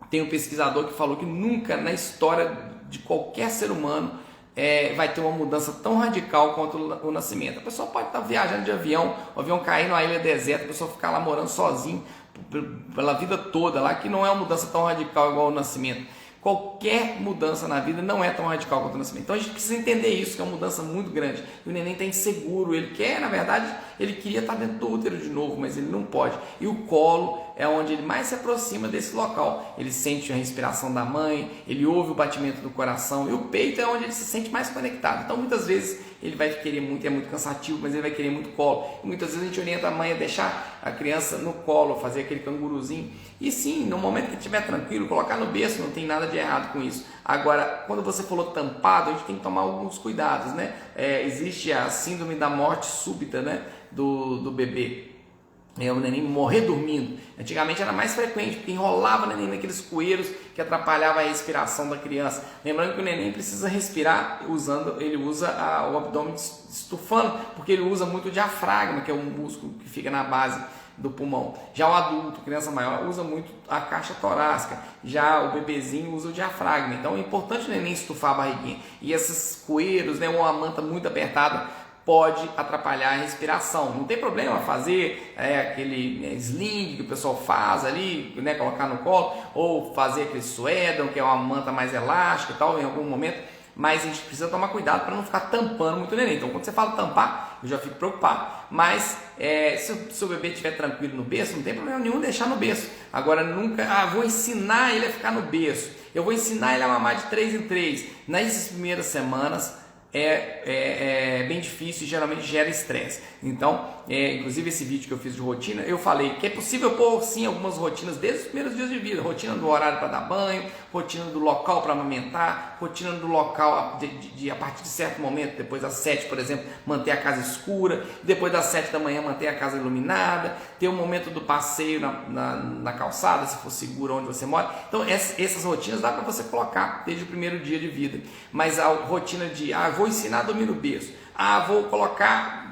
Tem um pesquisador que falou que nunca na história de qualquer ser humano vai ter uma mudança tão radical quanto o nascimento. A pessoa pode estar viajando de avião, o avião cair numa ilha deserta, a pessoa ficar lá morando sozinho pela vida toda, lá que não é uma mudança tão radical igual o nascimento. Qualquer mudança na vida não é tão radical quanto o nascimento. Então a gente precisa entender isso, que é uma mudança muito grande. E o neném está inseguro, ele quer, na verdade, ele queria estar dentro do útero de novo, mas ele não pode. E o colo é onde ele mais se aproxima desse local. Ele sente a respiração da mãe, ele ouve o batimento do coração, e o peito é onde ele se sente mais conectado. Então muitas vezes ele vai querer muito, é muito cansativo, mas ele vai querer muito colo. E muitas vezes a gente orienta a mãe a deixar a criança no colo, fazer aquele canguruzinho. E sim, no momento que estiver tranquilo, colocar no berço, não tem nada de errado com isso. Agora, quando você falou tampado, a gente tem que tomar alguns cuidados, né? Existe a síndrome da morte súbita, né, do bebê. o neném morrer dormindo. Antigamente era mais frequente, porque enrolava o neném naqueles coeiros que atrapalhava a respiração da criança. Lembrando que o neném precisa respirar ele usa o abdômen estufando, porque ele usa muito o diafragma, que é um músculo que fica na base do pulmão. Já o adulto, criança maior, usa muito a caixa torácica. Já o bebezinho usa o diafragma. Então é importante o neném estufar a barriguinha. E esses coeiros, né, uma manta muito apertada, pode atrapalhar a respiração. Não tem problema fazer aquele sling que o pessoal faz ali, né, colocar no colo, ou fazer aquele suédon, que é uma manta mais elástica e tal, em algum momento, mas a gente precisa tomar cuidado para não ficar tampando muito o neném. Então, quando você fala tampar, eu já fico preocupado. Mas se o seu bebê estiver tranquilo no berço, não tem problema nenhum deixar no berço. Agora, nunca, vou ensinar ele a ficar no berço, eu vou ensinar ele a mamar de 3 em 3. Nas primeiras semanas, é bem difícil e geralmente gera estresse. Então, inclusive esse vídeo que eu fiz de rotina, eu falei que é possível pôr sim algumas rotinas desde os primeiros dias de vida. Rotina do horário para dar banho, rotina do local para amamentar, rotina do local a partir de certo momento, depois das 7, por exemplo, manter a casa escura, depois das 7 da manhã manter a casa iluminada, ter o momento do passeio na calçada, se for seguro onde você mora. Então essas rotinas dá para você colocar desde o primeiro dia de vida. Mas a rotina de vou ensinar a dormir no berço,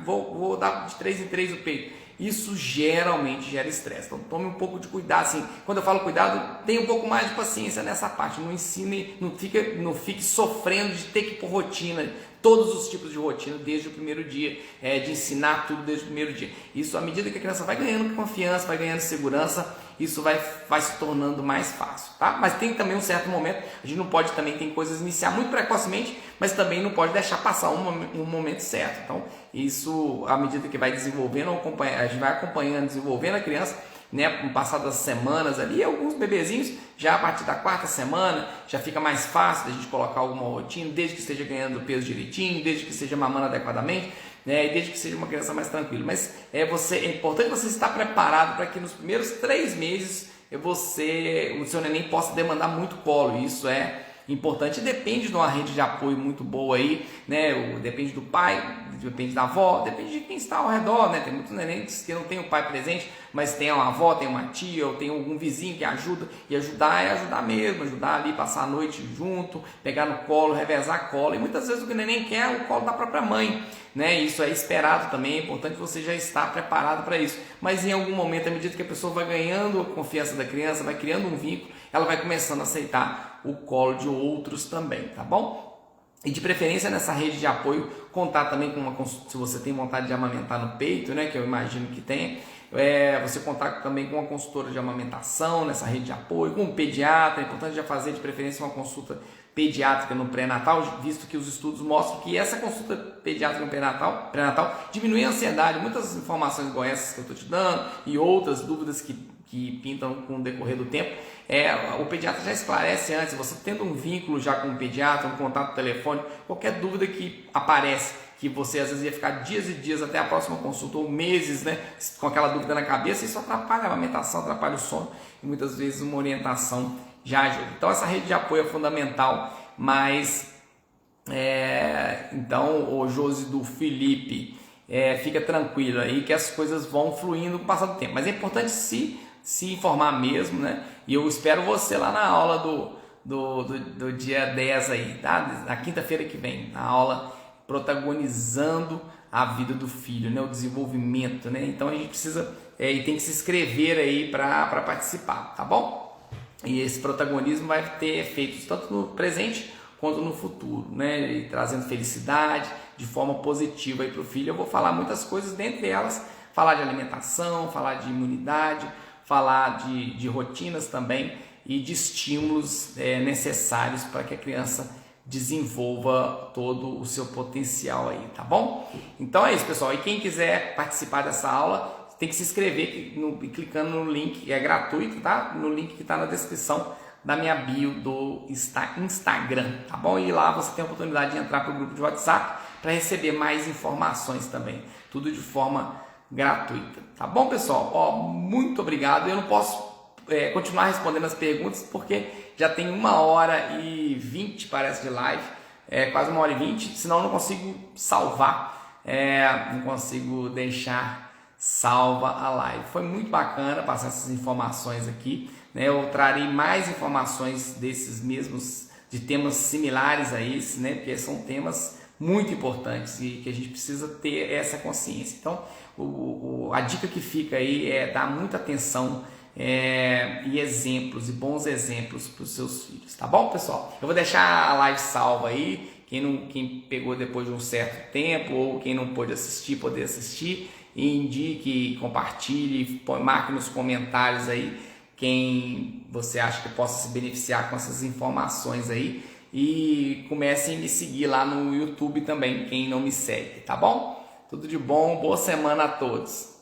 vou dar de 3 em 3 o peito, isso geralmente gera estresse. Então tome um pouco de cuidado, assim, quando eu falo cuidado, tenha um pouco mais de paciência nessa parte, não ensine, não fique sofrendo de ter que pôr rotina, todos os tipos de rotina desde o primeiro dia, de ensinar tudo desde o primeiro dia. Isso, à medida que a criança vai ganhando confiança, vai ganhando segurança, isso vai se tornando mais fácil, tá? Mas tem também um certo momento, a gente não pode também, tem coisas iniciar muito precocemente, mas também não pode deixar passar um momento certo. Então, isso, à medida que vai desenvolvendo, a gente vai acompanhando, desenvolvendo a criança, né, com passadas semanas ali, alguns bebezinhos, já a partir da 4ª semana, já fica mais fácil da gente colocar alguma rotina, desde que esteja ganhando peso direitinho, desde que esteja mamando adequadamente, né, e desde que seja uma criança mais tranquila. Mas é importante você estar preparado para que nos primeiros 3 meses o seu neném possa demandar muito colo. Isso é importante, depende de uma rede de apoio muito boa aí, né? Depende do pai, depende da avó, depende de quem está ao redor, né? Tem muitos nenéns que não tem o pai presente, mas tem uma avó, tem uma tia, ou tem algum vizinho que ajuda, e ajudar é ajudar mesmo, ajudar ali, passar a noite junto, pegar no colo, revezar colo, e muitas vezes o que o neném quer é o colo da própria mãe, né? Isso é esperado também, é importante você já estar preparado para isso, mas em algum momento, à medida que a pessoa vai ganhando a confiança da criança, vai criando um vínculo, ela vai começando a aceitar o colo de outros também, tá bom? E de preferência nessa rede de apoio, contar também com se você tem vontade de amamentar no peito, né, que eu imagino que tenha, você contar também com uma consultora de amamentação nessa rede de apoio, com um pediatra. É importante já fazer de preferência uma consulta pediátrica no pré-natal, visto que os estudos mostram que essa consulta pediátrica no pré-natal diminui a ansiedade. Muitas informações igual essas que eu estou te dando e outras dúvidas que pintam com o decorrer do tempo, o pediatra já esclarece antes. Você tendo um vínculo já com o pediatra, um contato telefônico, qualquer dúvida que aparece, que você às vezes ia ficar dias e dias até a próxima consulta, ou meses, né, com aquela dúvida na cabeça, isso atrapalha a amamentação, atrapalha o sono, e muitas vezes uma orientação já ajuda. Então essa rede de apoio é fundamental, mas então o Josi do Felipe, fica tranquilo aí que as coisas vão fluindo com o passar do tempo, mas é importante se informar mesmo, né? E eu espero você lá na aula do dia 10 aí, tá? Na quinta-feira que vem, na aula protagonizando a vida do filho, né? O desenvolvimento, né? Então a gente precisa e tem que se inscrever aí para participar, tá bom? E esse protagonismo vai ter efeitos tanto no presente quanto no futuro, né? E trazendo felicidade de forma positiva aí para o filho. Eu vou falar muitas coisas, dentre elas falar de alimentação, falar de imunidade, falar de rotinas também e de estímulos necessários para que a criança desenvolva todo o seu potencial aí, tá bom? Então é isso, pessoal. E quem quiser participar dessa aula tem que se inscrever clicando no link, é gratuito, tá? No link que está na descrição da minha bio do Instagram, tá bom? E lá você tem a oportunidade de entrar para o grupo de WhatsApp para receber mais informações também, tudo de forma gratuita, tá bom, pessoal? Muito obrigado. Eu não posso continuar respondendo as perguntas porque já tem 1h20, parece, de live, quase 1h20, senão eu não consigo salvar, não consigo deixar salva a live. Foi muito bacana passar essas informações aqui, né? Eu trarei mais informações desses mesmos, de temas similares a esse, né? Porque são temas muito importantes e que a gente precisa ter essa consciência. Então, a dica que fica aí é dar muita atenção e exemplos, e bons exemplos para os seus filhos, tá bom, pessoal? Eu vou deixar a live salva aí, quem pegou depois de um certo tempo ou quem não pôde assistir, poder assistir, e indique, compartilhe, marque nos comentários aí quem você acha que possa se beneficiar com essas informações aí, e comecem a me seguir lá no YouTube também, quem não me segue, tá bom? Tudo de bom, boa semana a todos!